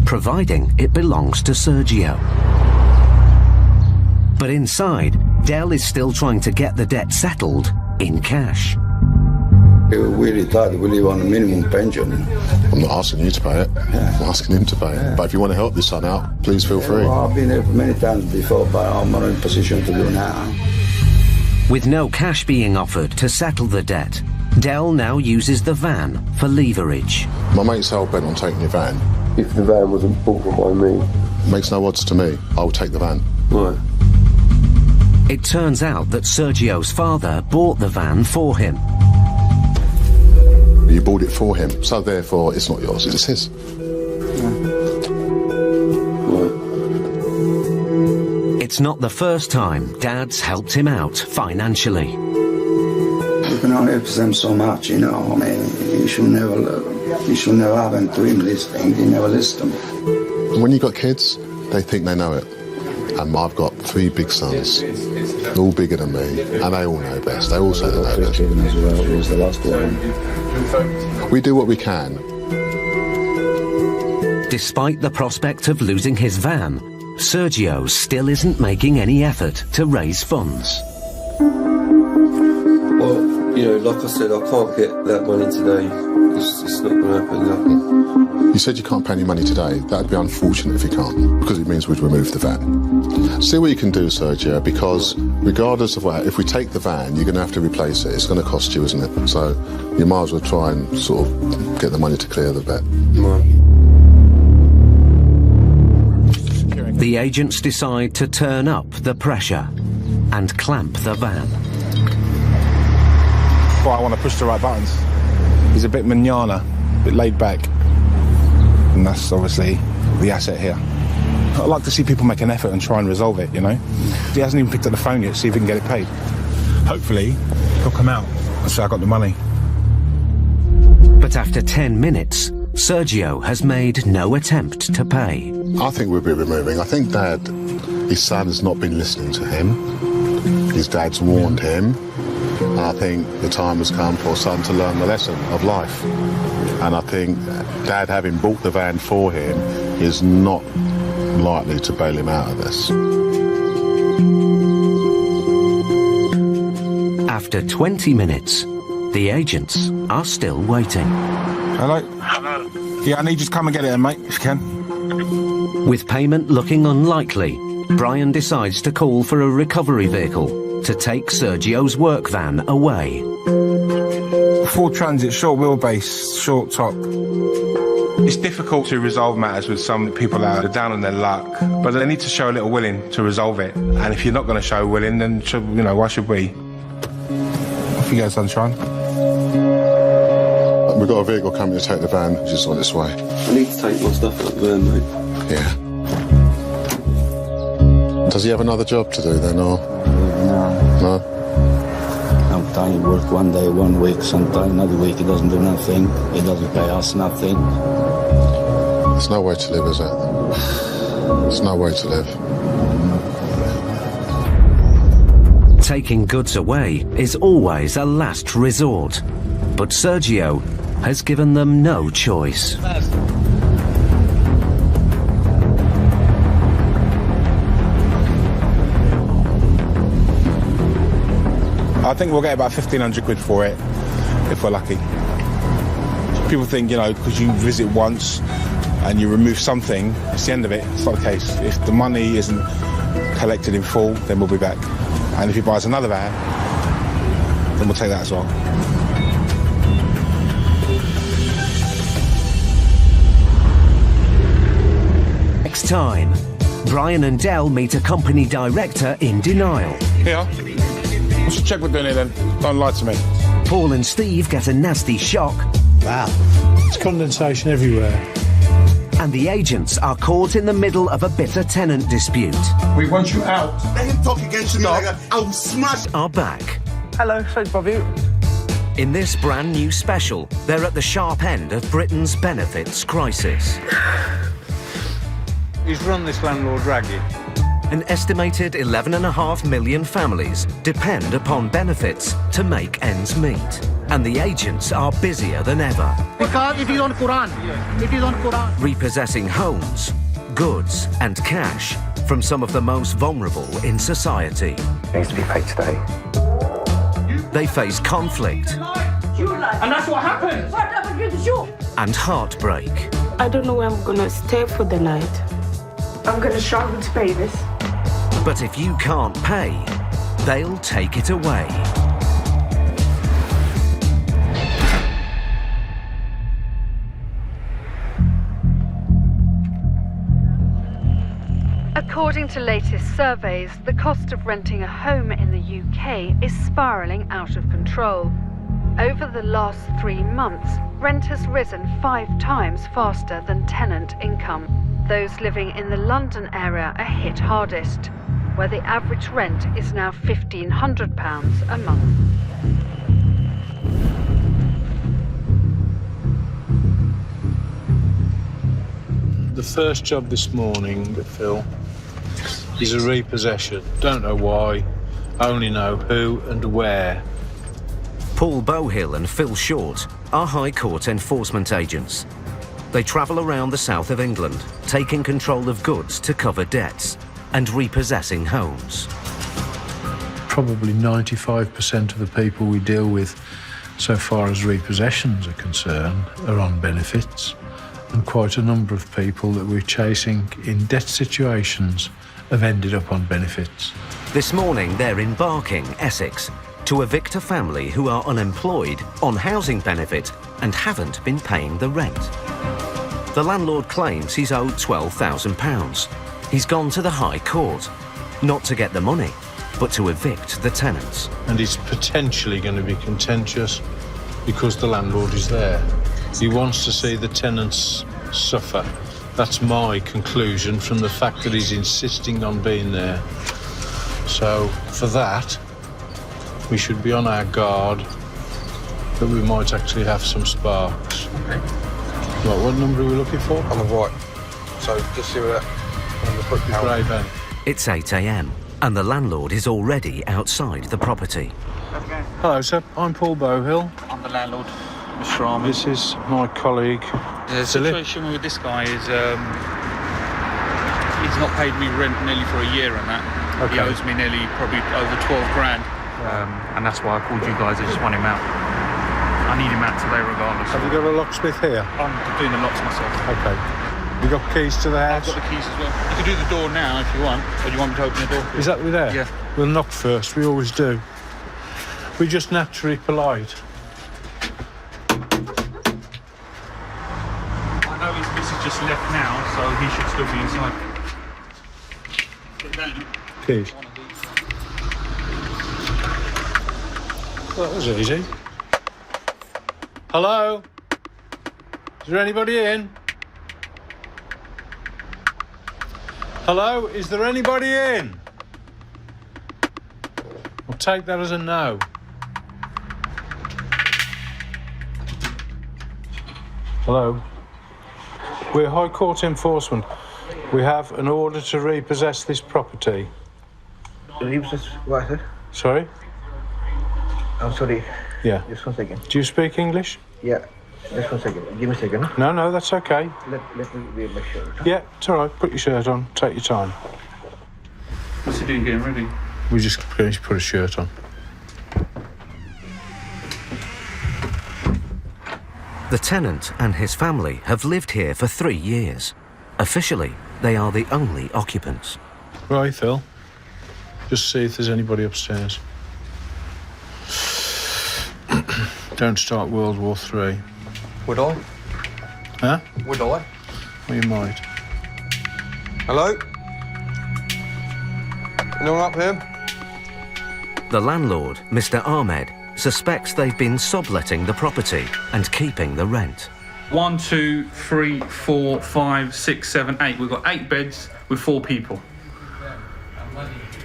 providing it belongs to Sergio. But inside, Del is still trying to get the debt settled in cash. We retired, we live on a minimum pension. I'm not asking you to pay it. I'm asking him to pay it. But if you want to help this son out, please feel free. Well, I've been here many times before, but I'm not in a position to do now. With no cash being offered to settle the debt, Del now uses the van for leverage. My mate's hell bent on taking your van. If the van wasn't bought by me. Makes no odds to me. I will take the van. Right. It turns out that Sergio's father bought the van for him. You bought it for him, so therefore it's not yours, it's his. It's It's not the first time Dad's helped him out financially. You can only help them so much, you know. I mean, you should never happen to him this thing. He never listen to me. When you've got kids, they think they know it. And I've got 3 big sons, all bigger than me, and they all know best. They all say they know best. As well, it was the last one. We do what we can. Despite the prospect of losing his van, Sergio still isn't making any effort to raise funds. Well, you know, like I said, I can't get that money today. It's not going to happen. Nothing. You said you can't pay any money today. That'd be unfortunate if you can't, because it means we'd remove the van. See what you can do, Sergio, because regardless of what, if we take the van, you're going to have to replace it. It's going to cost you, isn't it? So you might as well try and sort of get the money to clear the vet. The agents decide to turn up the pressure and clamp the van. Well, I want to push the right buttons. He's a bit manana, a bit laid back. And that's obviously the asset here. I'd like to see people make an effort and try and resolve it, you know? He hasn't even picked up the phone yet, see if he can get it paid. Hopefully, he'll come out and say I got the money. But after 10 minutes, Sergio has made no attempt to pay. I think we'll be removing. I think his son has not been listening to him. His dad's warned him. And I think the time has come for son to learn the lesson of life. And I think Dad, having bought the van for him, is not likely to bail him out of this. After 20 minutes, the agents are still waiting. Hello? Yeah, I need you to come and get it, mate, if you can. With payment looking unlikely, Brian decides to call for a recovery vehicle to take Sergio's work van away. Full transit, short wheelbase, short top. It's difficult to resolve matters with some people that are down on their luck, but they need to show a little willing to resolve it. And if you're not going to show willing, then why should we? Off you go, sunshine. We've got a vehicle coming to take the van, which is on its way. I need to take my stuff out the van, mate. Yeah. Does he have another job to do then, or? No? Sometimes he works one day, 1 week, sometimes another week he doesn't do nothing. He doesn't pay us nothing. There's no way to live, is there? There's no way to live. Taking goods away is always a last resort, but Sergio has given them no choice. I think we'll get about 1,500 quid for it, if we're lucky. People think, because you visit once and you remove something, it's the end of it. It's not the case. If the money isn't collected in full, then we'll be back. And if he buys another van, then we'll take that as well. Next time, Brian and Del meet a company director in denial. Yeah. What's the checkbook doing here then? Don't lie to me. Paul and Steve get a nasty shock. Wow. There's condensation everywhere. And the agents are caught in the middle of a bitter tenant dispute. We want you out. Let him talk against me like that. I'll smash. Are back. Hello, sorry to bother you. In this brand new special, they're at the sharp end of Britain's benefits crisis. He's run this landlord ragged. An estimated 11.5 million families depend upon benefits to make ends meet. And the agents are busier than ever. Because it is on Quran. It is on Quran. Repossessing homes, goods and cash from some of the most vulnerable in society. It needs to be paid today. They face conflict. And that's what happened. What happened with you? And heartbreak. I don't know where I'm gonna stay for the night. I'm gonna struggle to pay this. But if you can't pay, they'll take it away. According to latest surveys, the cost of renting a home in the UK is spiralling out of control. Over the last 3 months, rent has risen 5 times faster than tenant income. Those living in the London area are hit hardest. where the average rent is now £1,500 a month. The first job this morning, Phil, is a repossession. Don't know why, only know who and where. Paul Bowhill and Phil Short are High Court enforcement agents. They travel around the south of England, taking control of goods to cover debts and repossessing homes. Probably 95% of the people we deal with, so far as repossessions are concerned, are on benefits. And quite a number of people that we're chasing in debt situations have ended up on benefits. This morning they're in Barking, Essex, to evict a family who are unemployed, on housing benefit and haven't been paying the rent. The landlord claims he's owed £12,000. He's gone to the High Court, not to get the money, but to evict the tenants. And it's potentially going to be contentious because the landlord is there. He wants to see the tenants suffer. That's my conclusion from the fact that he's insisting on being there. So, for that, we should be on our guard that we might actually have some sparks. Okay. Right, what number are we looking for? On the right. So, just see where on the foot grey van. It's 8 a.m. and the landlord is already outside the property. Hello, sir. I'm Paul Bowhill. I'm the landlord, Mr. Army. This is my colleague. The situation with this guy is he's not paid me rent nearly for a year and that. Okay. He owes me nearly probably over 12 grand. And that's why I called you guys. I just want him out. I need him out today regardless. Have you got a locksmith here? I'm doing the locks myself. Okay. You got keys to the house? I've got the keys as well. You can do the door now if you want. Or do you want me to open the door? Is that we there? Yeah. We'll knock first. We always do. We're just naturally polite. I know his missus just left now, so he should still be inside. Get down. Keys. Well, that was easy. Hello? Is there anybody in? Hello? Is there anybody in? I'll take that as a no. Hello? We're High Court enforcement. We have an order to repossess this property. Repossess what, sir? Sorry? I'm sorry. Yeah. Just 1 second. Do you speak English? Yeah. Just 1 second. Give me a second. Huh? No, that's okay. Let me wear my shirt. Huh? Yeah, it's all right. Put your shirt on. Take your time. What's he doing getting ready? We just going to put a shirt on. The tenant and his family have lived here for 3 years. Officially, they are the only occupants. Right, Phil. Just see if there's anybody upstairs. Don't start World War III. Would I? Huh? Would I? Well, you might. Hello? Anyone up here? The landlord, Mr. Ahmed, suspects they've been subletting the property and keeping the rent. 1, 2, 3, 4, 5, 6, 7, 8. We've got 8 beds with 4 people.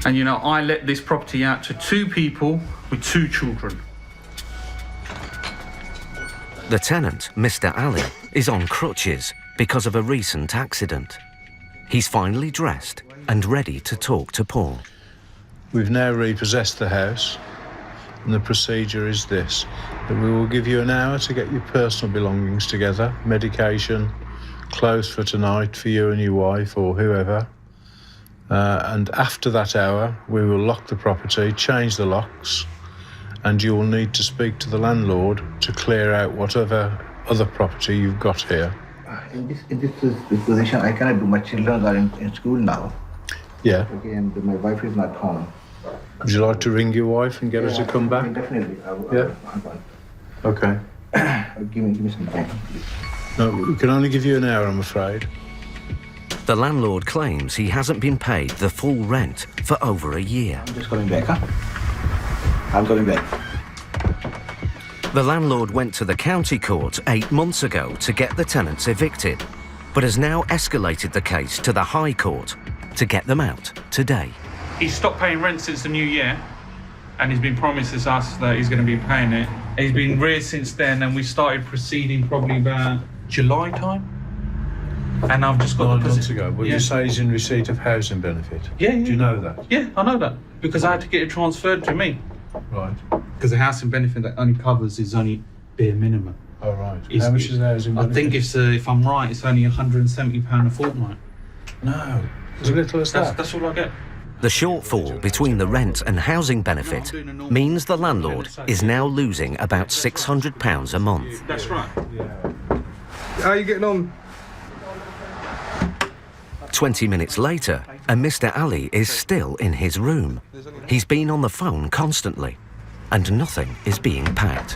And you know, I let this property out to 2 people with 2 children. The tenant, Mr. Ali, is on crutches because of a recent accident. He's finally dressed and ready to talk to Paul. We've now repossessed the house, and the procedure is this, that we will give you an hour to get your personal belongings together, medication, clothes for tonight for you and your wife or whoever. And after that hour, we will lock the property, change the locks, and you will need to speak to the landlord to clear out whatever other property you've got here. In this position, I cannot do. My children are in school now. Yeah. Okay, and my wife is not home. Would you like to ring your wife and get her to come back? Definitely. Yeah. Okay. Give me some time. No, we can only give you an hour, I'm afraid. The landlord claims he hasn't been paid the full rent for over a year. I'm just coming back, huh? I'm coming back. The landlord went to the county court 8 months ago to get the tenants evicted, but has now escalated the case to the High Court to get them out today. He's stopped paying rent since the new year, and he's been promised us that he's going to be paying it. He's been reared since then, and we started proceeding probably about July time. And I've just got 9 months ago. But you say he's in receipt of housing benefit. Yeah. Do you know that? Yeah, I know that because I had to get it transferred to me. Right. Because the housing benefit that only covers is only bare minimum. Oh right. How much is the housing benefit? I think it's if I'm right, it's only £170 a fortnight. No, as little as that. That's all I get. The shortfall between the rent and housing benefit means the landlord is now losing about £600 a month. That's right. How are you getting on? 20 minutes later, and Mr. Ali is still in his room. He's been on the phone constantly, and nothing is being packed.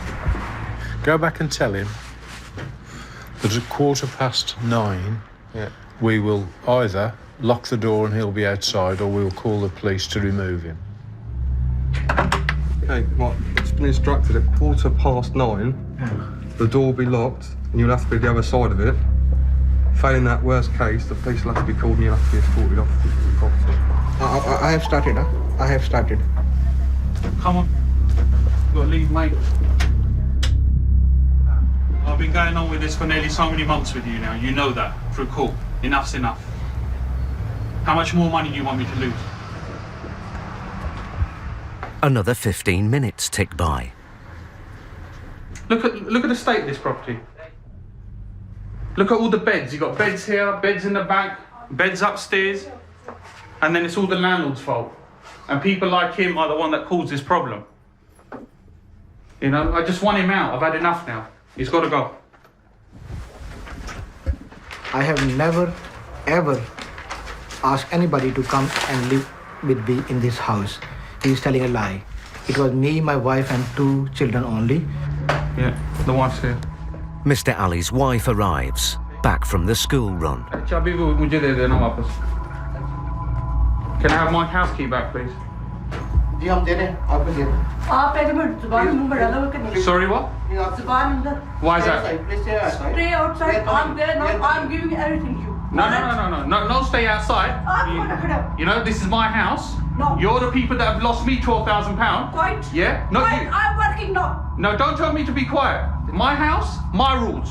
Go back and tell him that at 9:15, we will either lock the door and he'll be outside, or we'll call the police to remove him. Okay, right, it's been instructed at 9:15, the door will be locked and you'll have to be the other side of it. Failing that worst case, the police will have to be called and you'll have to be escorted off the property. I have started, huh? I have started. Come on. You've got to leave, mate. I've been going on with this for nearly so many months with you now. You know that, through court. Enough's enough. How much more money do you want me to lose? Another 15 minutes tick by. Look at the state of this property. Look at all the beds. You've got beds here, beds in the back, beds upstairs, and then it's all the landlord's fault. And people like him are the one that caused this problem. You know, I just want him out. I've had enough now. He's got to go. I have never, ever asked anybody to come and live with me in this house. He is telling a lie. It was me, my wife, and 2 children only. Yeah, the wife's here. Mr. Ali's wife arrives, back from the school run. Can I have my house key back, please? Sorry, what? Why is that? Stay outside. I'm there now. I'm giving everything you. No, stay outside. You know, this is my house. No. You're the people that have lost me £12,000. Quiet. Yeah? Not Quiet. you. I'm working now. No, don't tell me to be quiet. My house, my rules.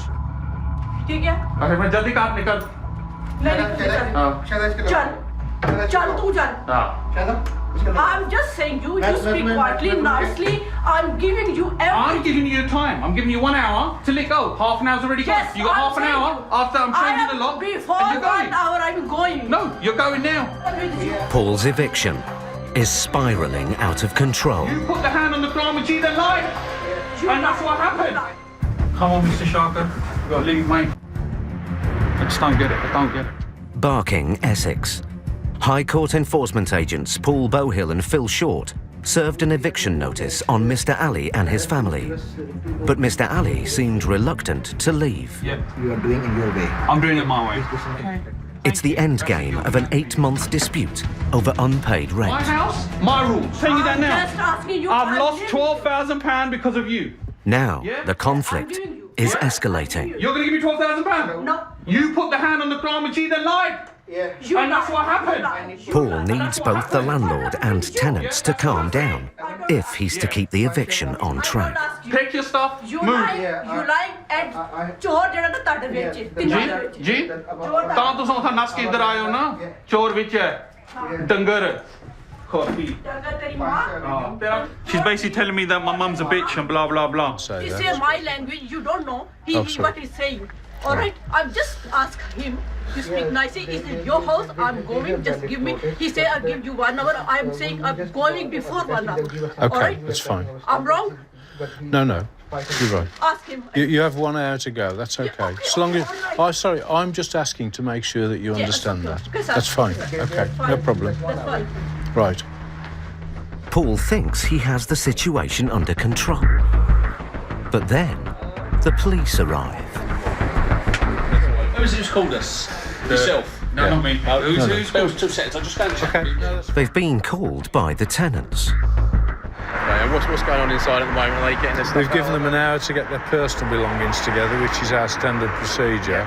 ठीक है? Okay, मैं जल्दी काट निकल. चल तू चल. I'm just saying you speak quietly, nicely. I'm giving you everything. I'm giving you time. I'm giving you 1 hour till it go. Half an hour's already gone. Yes, You got half an hour after I'm showing you the lock. Before and you're 1 going. hour, I'm going. No, you're going now. Paul's eviction is spiralling out of control. You put the hand on the Kramajee then lied. And that's what happened. Come on, Mr. Sharker. You've got to leave, mate. I just don't get it. I don't get it. Barking, Essex. High Court enforcement agents Paul Bohill and Phil Short served an eviction notice on Mr. Ali and his family. But Mr. Ali seemed reluctant to leave. Yeah. You are doing it your way. I'm doing it my way. Okay. It's the end game of an 8-month dispute over unpaid rent. My house, my rules. Telling you that now. Just asking you. I've lost £12,000 because of you. Now, the conflict is escalating. You're going to give me £12,000? No. You put the hand on the Kramajee then lied. Yeah. And that's what happened. Paul needs both the landlord and tenants to calm down if he's to keep the eviction on track. Pick your stuff, You move. lying and चोर जड़ा ना ताड़े बेचे जी ਤਾਂ ਤੁਸੀਂ ਉੱਥੇ ਨਸ ਕੇ ਇੱਧਰ ਆਏ ਹੋ ਨਾ ਚੋਰ ਵਿੱਚ ਹੈ ਡੰਗਰ She's basically telling me that my mum's a bitch and blah blah blah. He say my language, you don't know. He what he's saying. All right, I'm just ask him to speak nicely. Is it your house? I'm going. Just give me. He say I'll give you 1 hour. I'm saying I'm going before 1 hour. Okay, that's fine. I'm wrong. No, you're right. Ask him. You have 1 hour to go. That's okay. As long as sorry, I'm just asking to make sure that you understand that. That's fine. Okay, no problem. That's fine. Right. Paul thinks he has the situation under control. But then, the police arrive. Who's called us? Yourself? No, not me. Who's called? 2 seconds, I'll just go and check. Okay. They've been called by the tenants. Right, and what's going on inside at the moment? Are they getting this stuff We've given them an hour to get their personal belongings together, which is our standard procedure.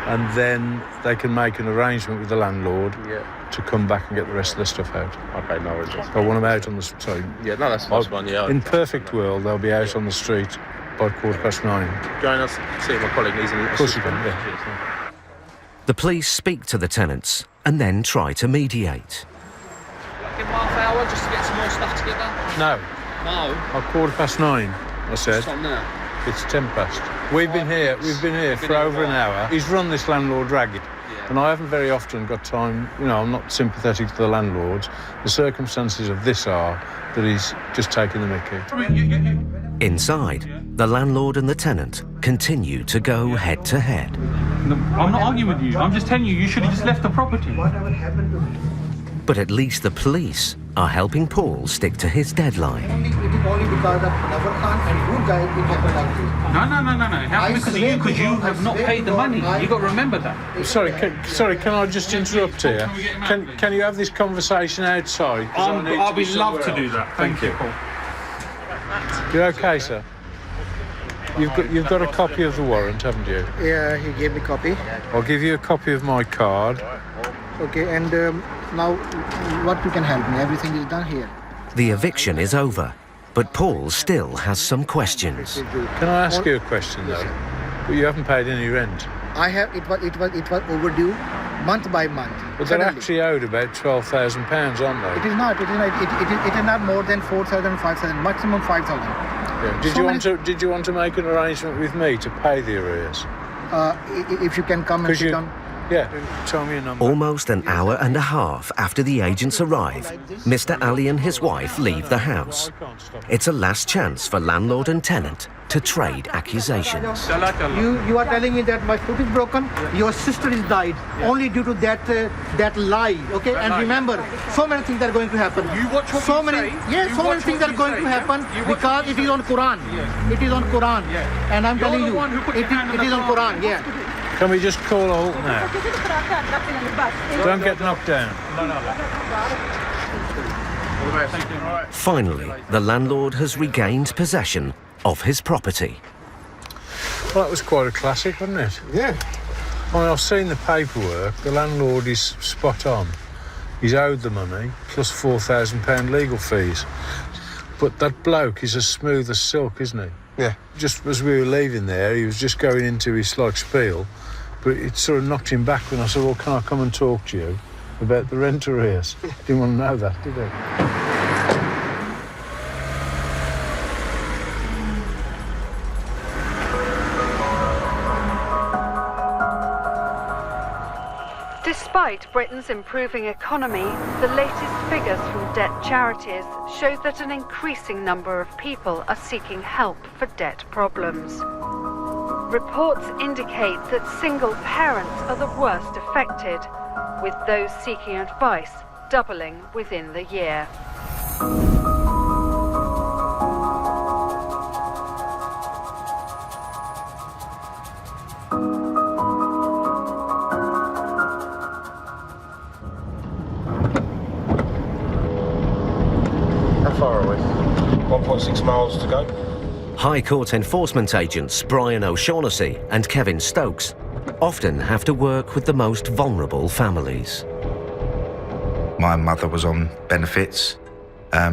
and then they can make an arrangement with the landlord to come back and get the rest of the stuff out. Okay, no worries. I want them out on the street. Yeah, no, that's fine. Yeah. In perfect world, they'll be out on the street by 9:15. Join us, see my colleague needs Of course you can, yeah. The police speak to the tenants and then try to mediate. Give them half hour just to get some more stuff together? No. No? By 9:15, I said. What's on now? It's 10:00. We've been here for over an hour. He's run this landlord ragged. And I haven't very often got time, I'm not sympathetic to the landlords. The circumstances of this are that he's just taking the mickey. Inside, the landlord and the tenant continue to go head to head. No, I'm not arguing with you. I'm just telling you should have just left the property. Whatever happened to me? But at least the police are helping Paul stick to his deadline. It is only because of Navar Khan and you guys it happened like this. No. It happened because you have not paid the money. You've got to remember that. Sorry, can I just interrupt here? Can you have this conversation outside? I'll be love to do that. Thank you. You're okay, sir? You've got a copy of the warrant, haven't you? Yeah, he gave me a copy. I'll give you a copy of my card. Okay, and now what you can help me? Everything is done here. The eviction is over, but Paul still has some questions. Can I ask you a question though? You haven't paid any rent. I have. It was overdue, month by month. But they're actually owed about £12,000, aren't they? It is not. It is not more than 4,000, 5,000, maximum 5,000. Yeah. Did you want to make an arrangement with me to pay the arrears? If you can come and sit down. Yeah, tell me a number. Almost an hour and a half after the agents arrive, Mr. Ali and his wife leave the house. It's a last chance for landlord and tenant to trade accusations. You are telling me that my foot is broken, your sister is died, only due to that lie, okay? And remember, so many things are going to happen. You watch what so you many, say. yes, so many things are going to happen because it is on Quran. It is on Quran. And I'm telling you, it is on Quran, yeah. Can we just call a halt now? Don't get knocked down. Finally, the landlord has regained possession of his property. Well, that was quite a classic, wasn't it? Yeah. Well, I've seen the paperwork. The landlord is spot on. He's owed the money, plus £4,000 legal fees. But that bloke is as smooth as silk, isn't he? Yeah. Just as we were leaving there, he was just going into his spiel, but it sort of knocked him back when I said, well, can I come and talk to you about the rent arrears? Didn't want to know that, did he? Despite Britain's improving economy, the latest figures from debt charities show that an increasing number of people are seeking help for debt problems. Reports indicate that single parents are the worst affected, with those seeking advice doubling within the year. How far are we? 1.6 miles to go. High Court enforcement agents Brian O'Shaughnessy and Kevin Stokes often have to work with the most vulnerable families. My mother was on benefits.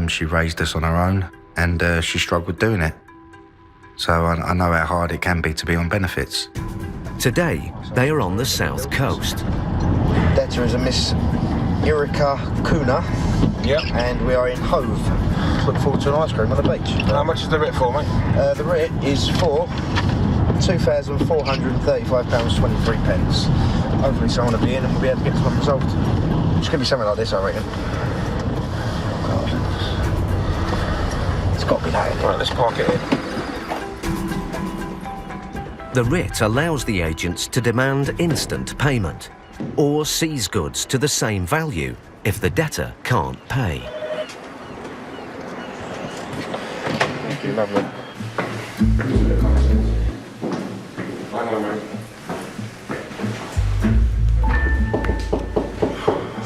She raised us on her own and she struggled doing it. So I know how hard it can be to be on benefits. Today, they are on the south coast. Debtor is a Miss Erica Kuna. Yep. And we are in Hove. Look forward to an ice cream on the beach. How much is the writ for, mate? The writ is for £2,435.23. Hopefully someone will be in and we'll be able to get this one resolved. It's going to be something like this, I reckon. God. It's got to be that. Right, let's park it in. The writ allows the agents to demand instant payment or seize goods to the same value if the debtor can't pay. Thank you, lovely.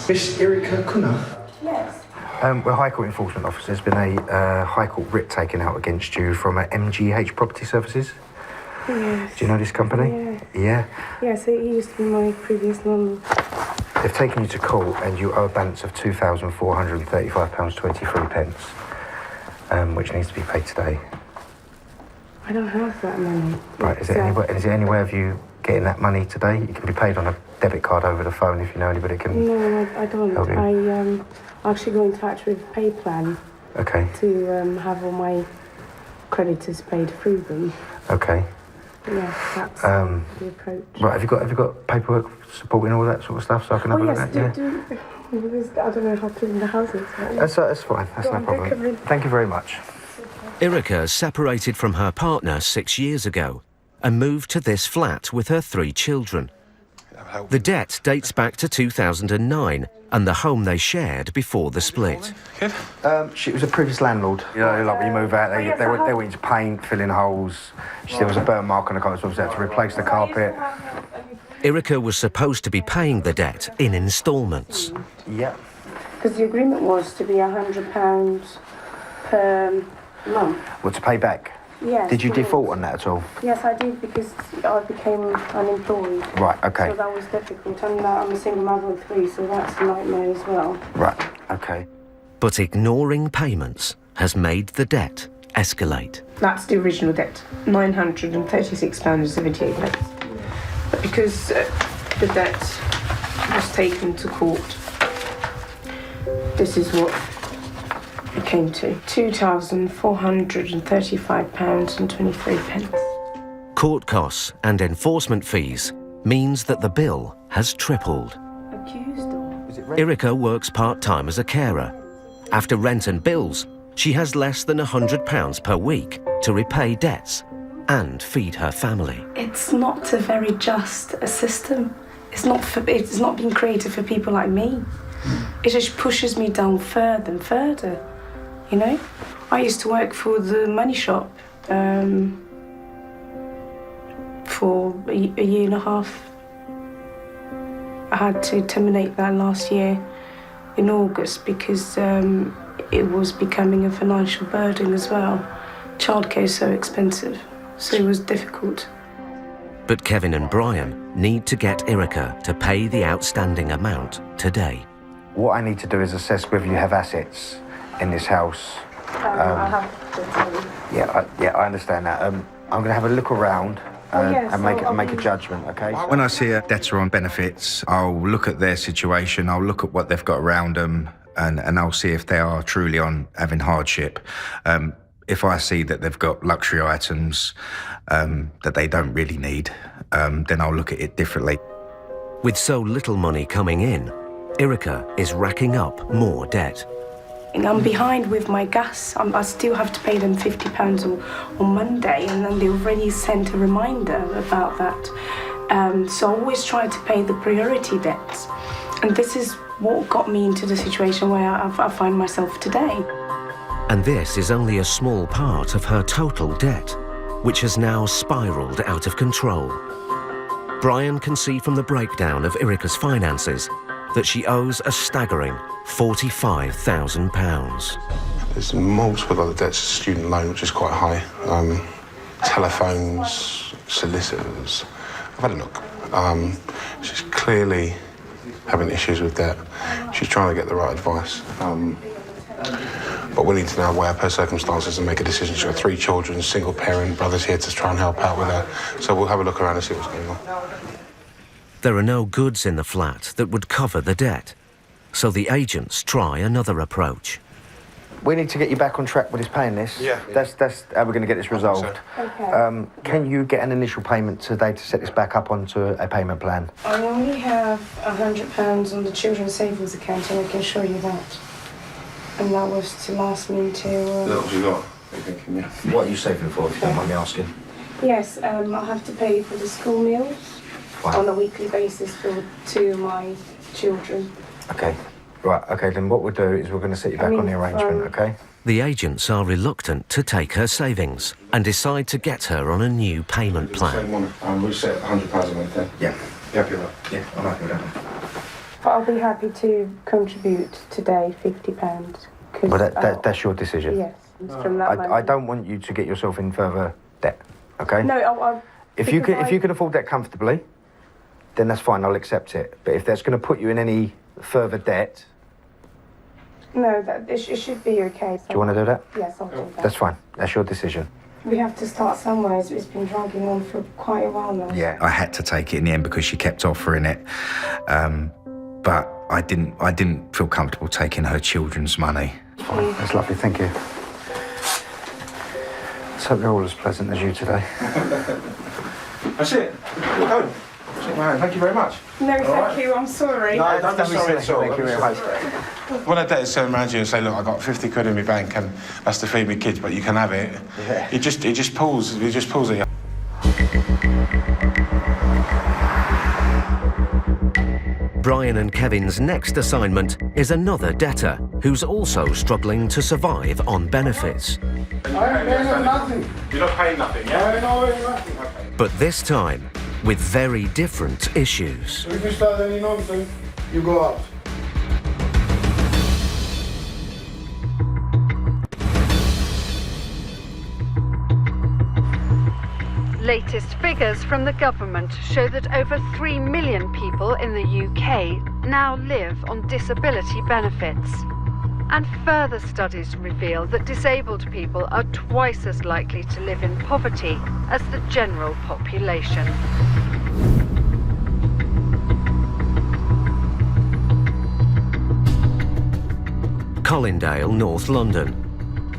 Miss Erica Kuna? Yes. We're High Court enforcement officers. There's been a High Court writ taken out against you from MGH Property Services. Yes. Do you know this company? Yeah. Yeah, so he used to be my previous landlord. They've taken you to court and you owe a balance of £2,435.23, which needs to be paid today. I don't have that money. Right, is there any way of you getting that money today? It can be paid on a debit card over the phone if you know anybody can. No, I don't. help you. I actually go in touch with PayPlan Okay, to have all my creditors paid through them. okay. Yeah, that's the approach. Right, have you got paperwork supporting all that sort of stuff so I can have a look at that? I don't know how to in the houses. That's fine, that's no problem. Thank you very much. Irika separated from her partner 6 years ago and moved to this flat with her 3 children. The debt dates back to 2009 and the home they shared before the split. She was a previous landlord. You know, like when you move out, they went into paint, filling holes. There was a burn mark on the carpet, so they had to replace the carpet. Irika was supposed to be paying the debt in instalments. Yeah. Because the agreement was to be £100 per month. Well, to pay back? Yes. Did you default on that at all? Yes, I did, because I became unemployed. Right, okay. So that was difficult. And I'm a single mother of 3, so that's a nightmare as well. Right, okay. But ignoring payments has made the debt escalate. That's the original debt, £936.78. But because the debt was taken to court, this is what it came to, £2,435.23. Court costs and enforcement fees means that the bill has tripled. Irika works part-time as a carer. After rent and bills, she has less than £100 per week to repay debts and feed her family. It's not a very just system. It's not being created for people like me. It just pushes me down further and further, you know? I used to work for the money shop for a year and a half. I had to terminate that last year in August because it was becoming a financial burden as well. Childcare is so expensive, so it was difficult. But Kevin and Brian need to get Irika to pay the outstanding amount today. What I need to do is assess whether you have assets in this house. I have to tell you. Yeah, I understand that. I'm going to have a look around and make a judgment, okay? When I see a debtor on benefits, I'll look at their situation, I'll look at what they've got around them, and I'll see if they are truly on having hardship. If I see that they've got luxury items that they don't really need, then I'll look at it differently. With so little money coming in, Irika is racking up more debt. I'm behind with my gas. I still have to pay them £50 on Monday, and then they already sent a reminder about that. So I always try to pay the priority debts. And this is what got me into the situation where I find myself today. And this is only a small part of her total debt, which has now spiralled out of control. Brian can see from the breakdown of Irika's finances that she owes a staggering £45,000. There's multiple other debts, student loan, which is quite high, telephones, solicitors. I've had a look. She's clearly having issues with debt. She's trying to get the right advice. But we need to now weigh up her circumstances and make a decision. She's got 3 children, single parent, brother's here to try and help out with her. So we'll have a look around and see what's going on. There are no goods in the flat that would cover the debt, so the agents try another approach. We need to get you back on track with this paying this. Yeah. That's how we're going to get this resolved. Okay. Can you get an initial payment today to set this back up onto a payment plan? I only have £100 on the children's savings account, and I can show you that. And that was to last me until... What you got? What are you saving for, if you don't mind me asking? Yes, I have to pay for the school meals on a weekly basis for 2 of my children. Okay. Right, okay, then what we'll do is we're going to set you back on the arrangement, okay? The agents are reluctant to take her savings and decide to get her on a new payment plan. We'll set £100 a month then. Yeah. You happy with that? Yeah, I'm happy with that. But I'll be happy to contribute today £50. Well, that's your decision. Yes, it's from that money. I don't want you to get yourself in further debt, okay? No, If you can afford that comfortably, then that's fine. I'll accept it. But if that's going to put you in any further debt, No, it should be okay. do you want to do that? Yes, I'll do that. That's fine. That's your decision. We have to start somewhere. It's been dragging on for quite a while now. Yeah, I had to take it in the end because she kept offering it, but I didn't feel comfortable taking her children's money. That's lovely, thank you. Let's hope they're all as pleasant as you today. That's it. We're going. Shake my hand. Thank you very much. No, thank you. I'm sorry. No, don't be sorry at all. Thank you very much. When a debtor's turn around to you and say, look, I've got 50 quid in my bank and that's to feed my kids, but you can have it. Yeah. It just pulls at you. Brian and Kevin's next assignment is another debtor who's also struggling to survive on benefits. I ain't paying nothing. You're not paying nothing, yeah? I ain't paying nothing. Okay. But this time, with very different issues. If you start any nonsense, you go out. Latest figures from the government show that over 3 million people in the UK now live on disability benefits. And further studies reveal that disabled people are twice as likely to live in poverty as the general population. Colindale, North London.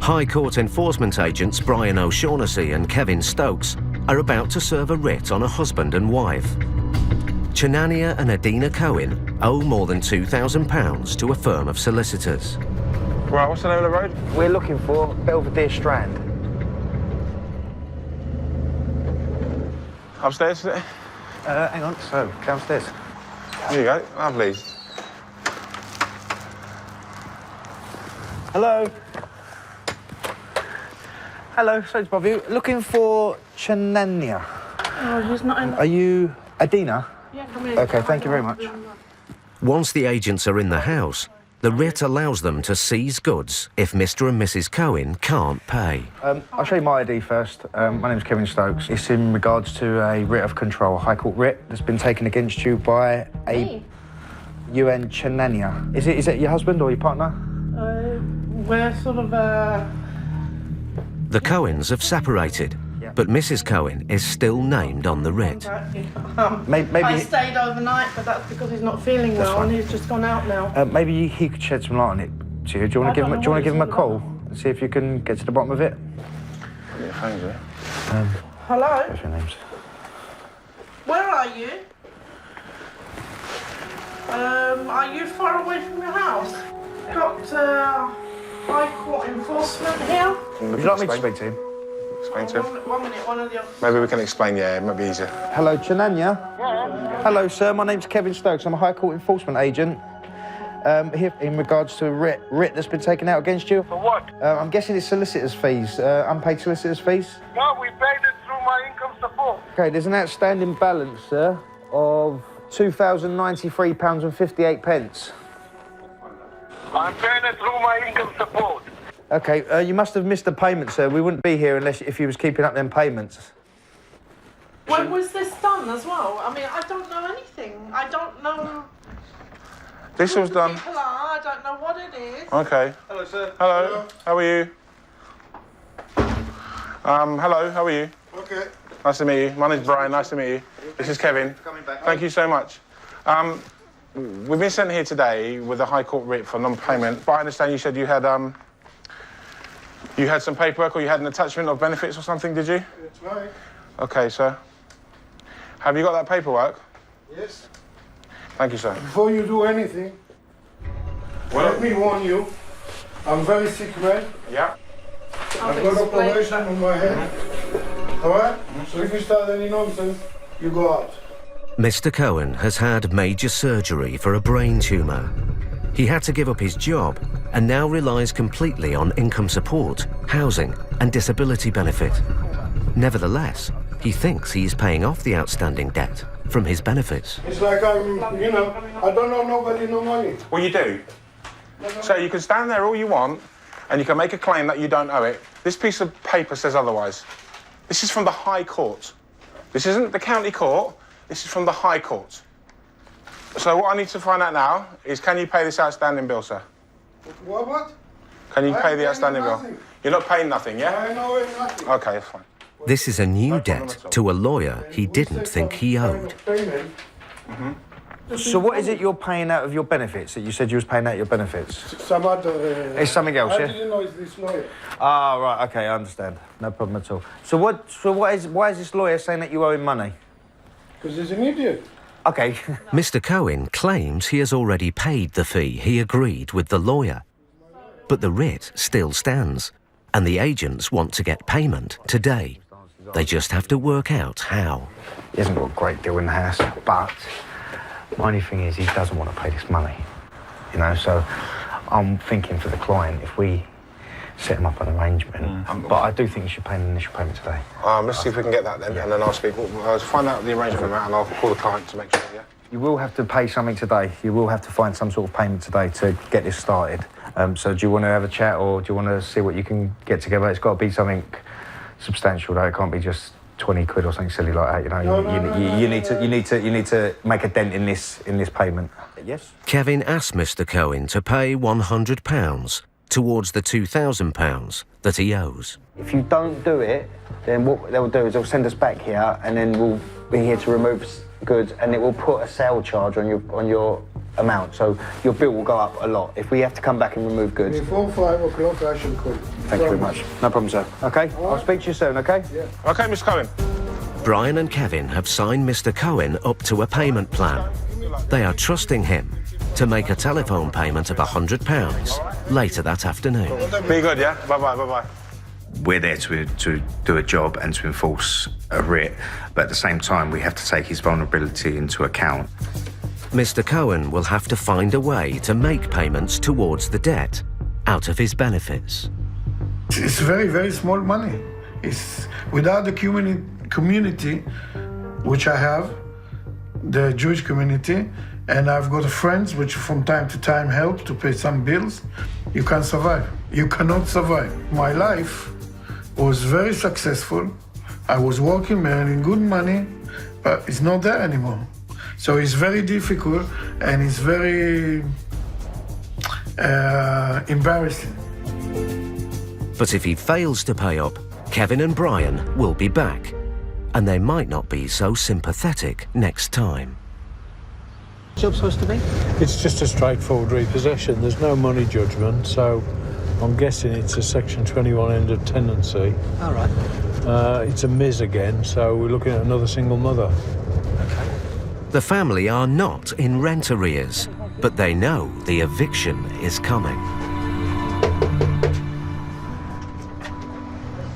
High Court enforcement agents Brian O'Shaughnessy and Kevin Stokes are about to serve a writ on a husband and wife. Chenania and Adina Cohen owe more than £2,000 to a firm of solicitors. Right, what's the name of the road? We're looking for Belvedere Strand. Upstairs, is it? Hang on, so, downstairs. There you go, lovely. Hello. Hello, sorry to bother you. Looking for Chenania. Oh, he's not in. Are you Adina? Yeah, come in. Okay, thank you very much. Once the agents are in the house, the writ allows them to seize goods if Mr. and Mrs. Cohen can't pay. I'll show you my ID first. My name's Kevin Stokes. It's in regards to a writ of control, a High Court writ that's been taken against you by a UN Chenania. Is it your husband or your partner? We're sort of The Cohens have separated, but Mrs. Cohen is still named on the writ. Maybe I stayed overnight, but that's because he's not feeling well and he's just gone out now. maybe he could shed some light on it to you. Do you want to give him a call and see if you can get to the bottom of it? Hello? What's your names? Where are you? Are you far away from your house? Got High Court enforcement here. Would you like me to speak to him? Explain to him. One minute, one of the other. Maybe we can explain, yeah, it might be easier. Hello, Chenania. Hello, sir. My name's Kevin Stokes. I'm a High Court enforcement agent. Here in regards to a writ that's been taken out against you. For what? I'm guessing it's solicitors' fees, unpaid solicitors' fees. No, we paid it through my income support. Okay, there's an outstanding balance, sir, of £2,093.58. I'm paying it through my income support. Okay, you must have missed a payment, sir. We wouldn't be here if you was keeping up them payments. When was this done as well? I mean, I don't know anything. I don't know. This was done. People are. I don't know what it is. Okay. Hello, sir. Hello. How are you? Hello. How are you? Okay. Nice to meet you. My name's Brian. Nice to meet you. This is Kevin. Thank you so much. We've been sent here today with a High Court writ for non-payment. But I understand you said you had some paperwork or you had an attachment of benefits or something, did you? That's right. Okay, sir. Have you got that paperwork? Yes. Thank you, sir. Before you do anything, let me warn you, I'm very sick, man. Yeah. I've got a operation on my head. All right? So if you start any nonsense, you go out. Mr. Cohen has had major surgery for a brain tumour. He had to give up his job and now relies completely on income support, housing and disability benefit. Nevertheless, he thinks he's paying off the outstanding debt from his benefits. It's like I don't know nobody, no money. Well, you do. So you can stand there all you want and you can make a claim that you don't owe it. This piece of paper says otherwise. This is from the High Court. This isn't the county court, this is from the High Court. So what I need to find out now is, can you pay this outstanding bill, sir? What? Can you pay the outstanding bill? You're not paying nothing, yeah? I know nothing. Okay, that's fine. This is a new debt to a lawyer he didn't think he owed. So what is it you're paying out of your benefits? That you said you was paying out your benefits? Some other... It's something else, I yeah? didn't know it's this lawyer. Ah, right, okay, I understand. No problem at all. So why is this lawyer saying that you owe him money? Because he's an idiot. Okay. Mr. Cohen claims he has already paid the fee he agreed with the lawyer. But the writ still stands, and the agents want to get payment today. They just have to work out how. He hasn't got a great deal in the house, but my only thing is he doesn't want to pay this money. You know, so I'm thinking for the client, if we set him up an arrangement, but I do think you should pay an initial payment today. Let's see if we can get that then, and then I'll speak. I'll find out the arrangement and I'll call the client to make sure, yeah? You will have to pay something today. You will have to find some sort of payment today to get this started. So do you want to have a chat, or do you want to see what you can get together? It's got to be something substantial, though. It can't be just 20 quid or something silly like that. You know, you need to make a dent in this payment. Yes. Kevin asked Mr. Cohen to pay £100 towards the £2,000 that he owes. If you don't do it, then what they'll do is they'll send us back here, and then we'll be here to remove goods, and it will put a sale charge on your amount. So your bill will go up a lot if we have to come back and remove goods. Before 5 o'clock, I shall call you. Thank you very much. No problem, sir. Okay, I'll speak to you soon. Okay. Yeah. Okay, Mr. Cohen. Brian and Kevin have signed Mr. Cohen up to a payment plan. They are trusting him to make a telephone payment of £100 later that afternoon. Be good, yeah? Bye-bye, bye-bye. We're there to do a job and to enforce a writ, but at the same time we have to take his vulnerability into account. Mr. Cohen will have to find a way to make payments towards the debt out of his benefits. It's very, very small money. It's without the community, which I have, the Jewish community, and I've got friends which from time to time help to pay some bills. You can't survive. You cannot survive. My life was very successful. I was working, earning good money, but it's not there anymore. So it's very difficult and it's very embarrassing. But if he fails to pay up, Kevin and Brian will be back, and they might not be so sympathetic next time. What's your job supposed to be? It's just a straightforward repossession. There's no money judgment, so I'm guessing it's a Section 21 end of tenancy. All right. It's a Ms again, so we're looking at another single mother. The family are not in rent arrears, but they know the eviction is coming.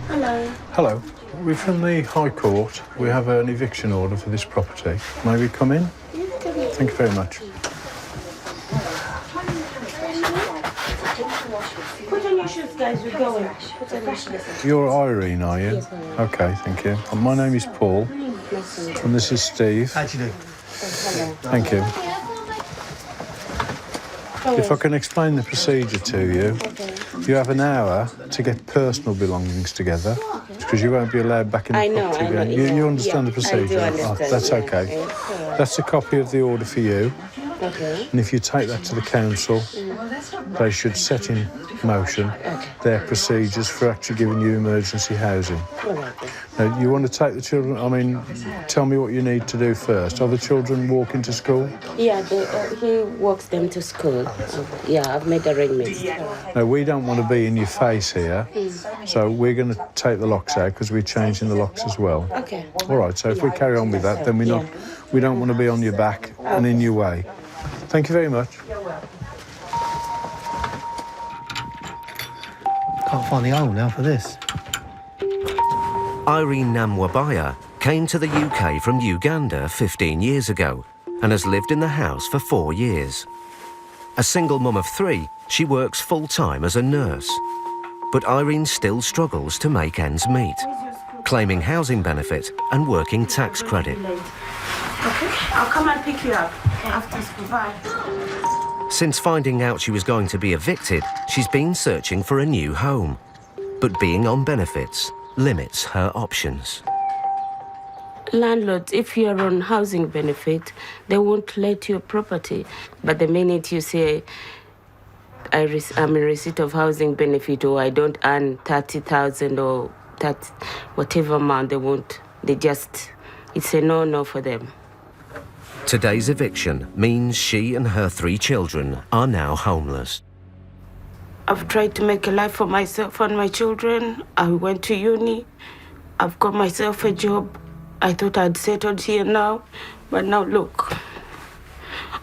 Hello. Hello. We're from the High Court. We have an eviction order for this property. May we come in? Thank you very much. Put on your shoes, guys. We're going. Put on your shoes. You're Irene, are you? Yes, I am. Okay, thank you. My name is Paul, and this is Steve. How do you do? Thank you. If I can explain the procedure to you, you have an hour to get personal belongings together, because you won't be allowed back in the property again. You understand the procedure? I do understand. That's okay. That's a copy of the order for you. Okay. And if you take that to the council, they should set in motion their procedures for actually giving you emergency housing. Now, you want to take the children, I mean, tell me what you need to do first. Are the children walking to school? Yeah, he walks them to school. Yeah, I've made arrangements. Now, we don't want to be in your face here, so we're going to take the locks out because we're changing the locks as well. Okay. All right, so if we carry on with that, then we don't want to be on your back and in your way. Thank you very much. Can't find the hole now for this. Irene Namwabaya came to the UK from Uganda 15 years ago and has lived in the house for 4 years. A single mum of 3, she works full-time as a nurse. But Irene still struggles to make ends meet, claiming housing benefit and working tax credit. Okay, I'll come and pick you up after school. Bye. Since finding out she was going to be evicted, she's been searching for a new home. But being on benefits limits her options. landlords, if you're on housing benefit, they won't let your property. But the minute you say, I'm in receipt of housing benefit, or I don't earn 30,000 or whatever amount, they won't. It's a no-no for them. Today's eviction means she and her 3 children are now homeless. I've tried to make a life for myself and my children. I went to uni. I've got myself a job. I thought I'd settled here now, but now look,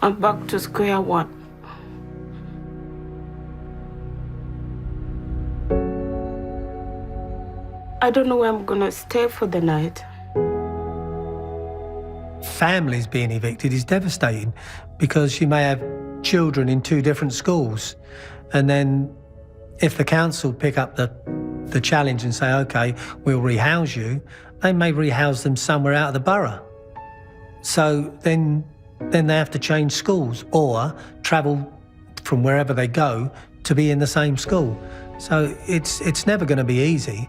I'm back to square one. I don't know where I'm gonna stay for the night. Families being evicted is devastating because you may have children in 2 different schools, and then if the council pick up the challenge and say, OK, we'll rehouse you, they may rehouse them somewhere out of the borough. So then they have to change schools or travel from wherever they go to be in the same school. So it's never going to be easy.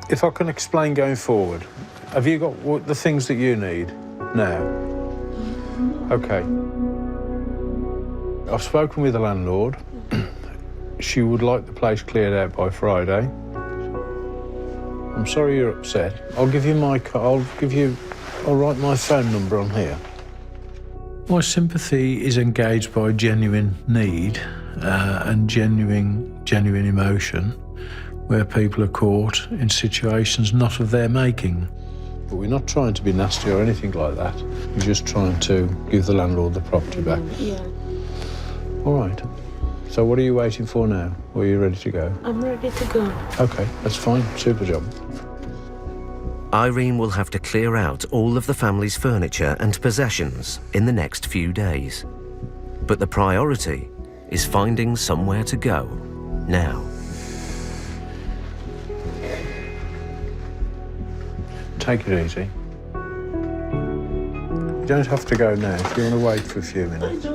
If I can explain going forward, have you got the things that you need now? OK. I've spoken with the landlord. She would like the place cleared out by Friday. I'm sorry you're upset. I'll give you my I'll write my phone number on here. My sympathy is engaged by genuine need and genuine emotion, where people are caught in situations not of their making. But we're not trying to be nasty or anything like that. We're just trying to give the landlord the property back. Yeah. All right. So what are you waiting for now? Or are you ready to go? I'm ready to go. OK, that's fine. Super job. Irene will have to clear out all of the family's furniture and possessions in the next few days. But the priority is finding somewhere to go now. Take it easy. You don't have to go now if you want to wait for a few minutes.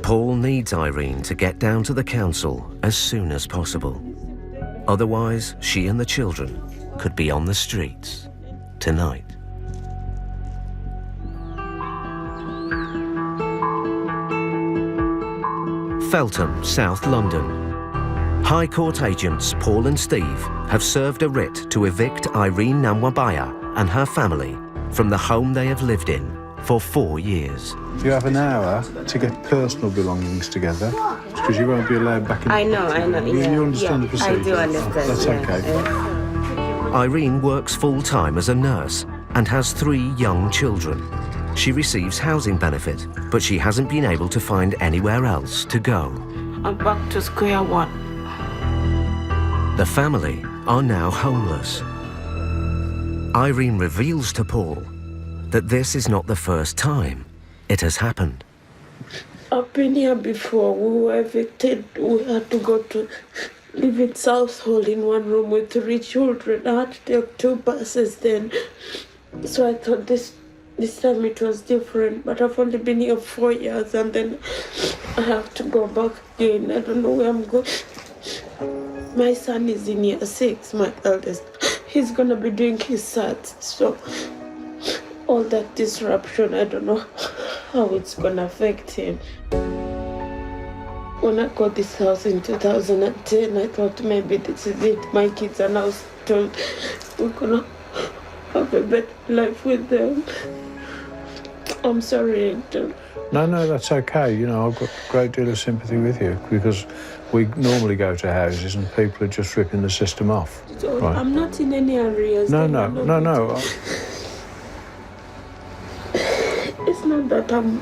Paul needs Irene to get down to the council as soon as possible. Otherwise, she and the children could be on the streets tonight. Feltham, South London. High Court agents Paul and Steve have served a writ to evict Irene Namwabaya and her family from the home they have lived in for 4 years. You have an hour to get personal belongings together, because you won't be allowed back in. I know. You understand the procedure? I do understand. That's okay. Irene works full-time as a nurse and has 3 young children. She receives housing benefit, but she hasn't been able to find anywhere else to go. I'm back to square one. The family are now homeless. Irene reveals to Paul that this is not the first time it has happened. I've been here before. We were evicted. We had to go to live in Southall in one room with 3 children. I had to take 2 buses then. So I thought this time it was different, but I've only been here 4 years and then I have to go back again. I don't know where I'm going. My son is in year 6, my eldest. He's gonna be doing his SATs, so all that disruption, I don't know how it's gonna affect him. When I got this house in 2010, I thought maybe this is it. My kids are now told we're gonna have a better life with them. I'm sorry, Angel. No, that's okay. You know, I've got a great deal of sympathy with you, because we normally go to houses and people are just ripping the system off. So right? I'm not in any areas. No. It's not that I'm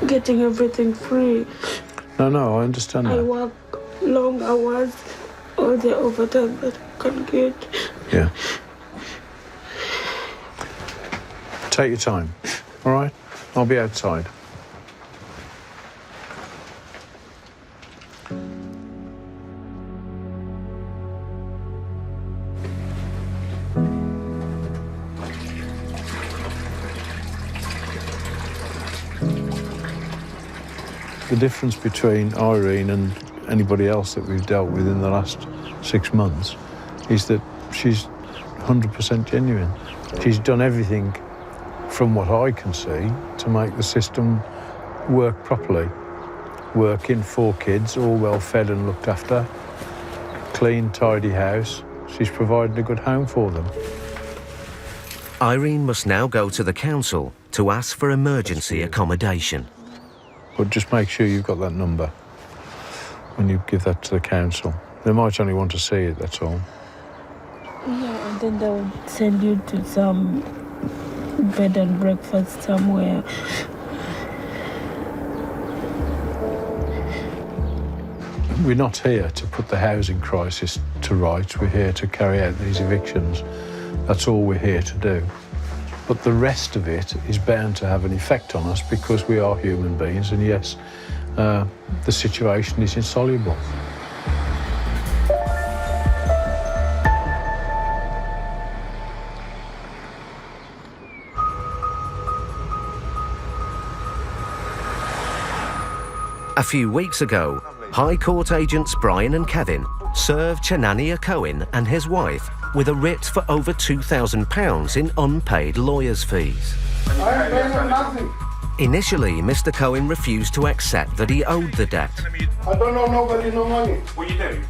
getting everything free. No, I understand that. I work long hours, all the overtime that I can get. Yeah. Take your time, all right? I'll be outside. The difference between Irene and anybody else that we've dealt with in the last 6 months is that she's 100% genuine. She's done everything, from what I can see, to make the system work properly. Working, 4 kids, all well fed and looked after. Clean, tidy house. She's provided a good home for them. Irene must now go to the council to ask for emergency accommodation. But just make sure you've got that number when you give that to the council. They might only want to see it, that's all. Yeah, and then they'll send you to some bed and breakfast somewhere. We're not here to put the housing crisis to rights. We're here to carry out these evictions. That's all we're here to do. But the rest of it is bound to have an effect on us because we are human beings, and yes, the situation is insoluble. A few weeks ago, High Court agents Brian and Kevin served Chanania Cohen and his wife with a writ for over £2,000 in unpaid lawyers' fees. I ain't paying them nothing. Initially, Mr. Cohen refused to accept that he owed the debt. I don't know nobody no money. What you do?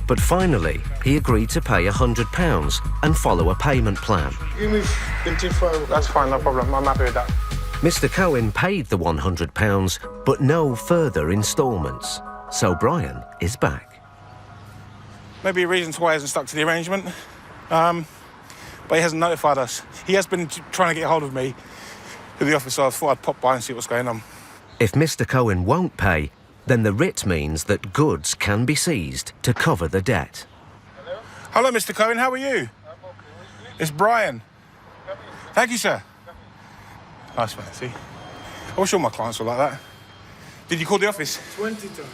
But finally, he agreed to pay £100 and follow a payment plan. Give me 25. That's fine, no problem. I'm happy with that. Mr. Cohen paid the £100, but no further instalments. So Brian is back. Maybe a reason why he hasn't stuck to the arrangement, but he hasn't notified us. He has been trying to get hold of me through the office, so I thought I'd pop by and see what's going on. If Mr. Cohen won't pay, then the writ means that goods can be seized to cover the debt. Hello, Mr. Cohen, how are you? It's Brian. Thank you, sir. Nice, man, see? I wish all my clients were like that. Did you call the office? 20 times.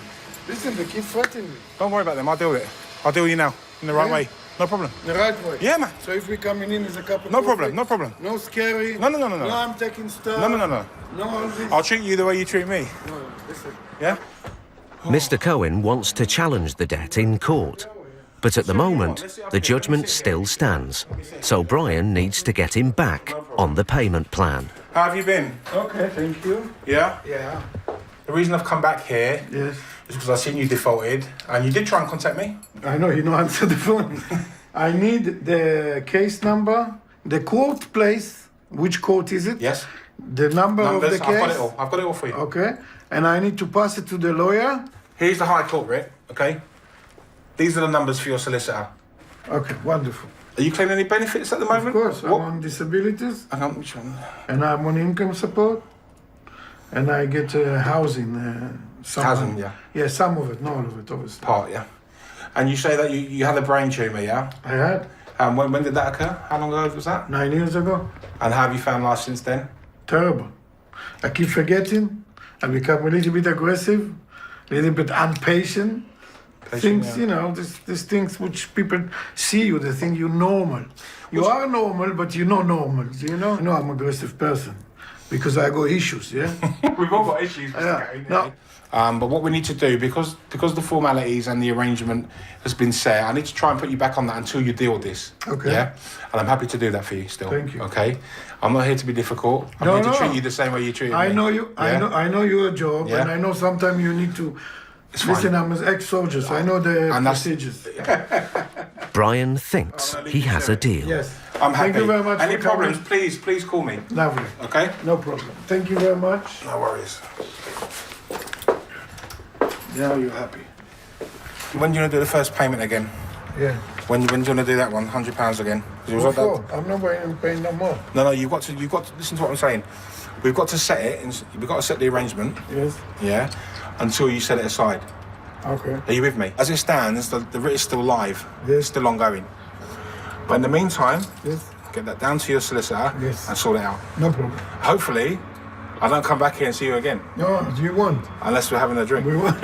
Listen, they keep threatening me. Don't worry about them, I'll deal with it. I'll deal with you now, in the right way. No problem. The right way? Yeah, man. So if we coming in, there's a couple of No problem, no problem. No scary? No. No, I'm taking stuff. No. No, all this. I'll treat you the way you treat me. No, listen. Yeah? Mr. Cohen wants to challenge the debt in court. But at the moment, the judgment still stands. So Brian needs to get him back on the payment plan. How have you been? Okay, thank you. Yeah? Yeah. The reason I've come back here Yes. is because I've seen you defaulted, and you did try and contact me. I know you don't answer the phone. I need the case number, the court place. Which court is it? Yes. The number of the case. I've got it all. I've got it all for you. Okay. And I need to pass it to the lawyer. Here's the High Court writ, okay? These are the numbers for your solicitor. Okay, wonderful. Are you claiming any benefits at the moment? Of course, I'm on disabilities. Which one? And I'm on income support. And I get housing. Housing, yeah. Yeah, some of it, not all of it, obviously. Part, yeah. And you say that you had a brain tumour, yeah? I had. And when did that occur? How long ago was that? 9 years ago. And how have you found life since then? Terrible. I keep forgetting. I become a little bit aggressive, a little bit impatient. Things, yeah. you know, these things which people see you, they think you're normal. You are normal, but you're not normal, you know? You know I'm an aggressive person because I got issues, yeah? We've all got issues, Mr. Gary, No. But what we need to do, because the formalities and the arrangement has been set, I need to try and put you back on that until you deal with this. Okay. Yeah? And I'm happy to do that for you still. Thank you. Okay? I'm not here to be difficult. I'm here to treat you the same way you treat me. I know you. Yeah? I know your job, Yeah? and I know sometimes you need to. It's fine. Listen, I'm an ex-soldier, so I know the procedures. Brian thinks he has a deal. Yes. I'm happy. Thank you very much. Any for coming. problems, please call me. Lovely. Okay? No problem. Thank you very much. No worries. Now you're happy. When do you want to do the first payment again? Yeah. When do you want to do that one? £100 again? 'Cause it was What like for? I'm not paying no more. No, you've got to listen to what I'm saying. We've got to set it, we've got to set the arrangement. Yes. Yeah, until you set it aside. Okay. Are you with me? As it stands, the writ is still live. Yes. Still ongoing. But in the meantime, Yes. get that down to your solicitor Yes. and sort it out. No problem. Hopefully, I don't come back here and see you again. No, you won't. Unless we're having a drink. We won't.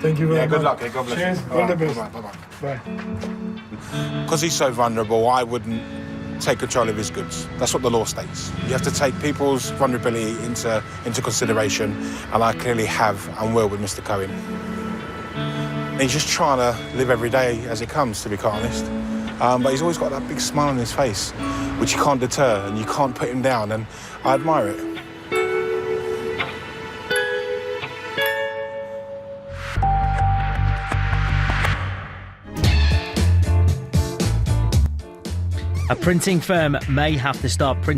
Thank you very much. Yeah, good luck. Okay, God bless Cheers. you. All the best. Bye-bye. Bye. Because he's so vulnerable, I wouldn't take control of his goods. That's what the law states. You have to take people's vulnerability into consideration, and I clearly have and will with Mr. Cohen. He's just trying to live every day as it comes, to be quite honest. but he's always got that big smile on his face, which you can't deter and you can't put him down, and I admire it. A printing firm may have to start printing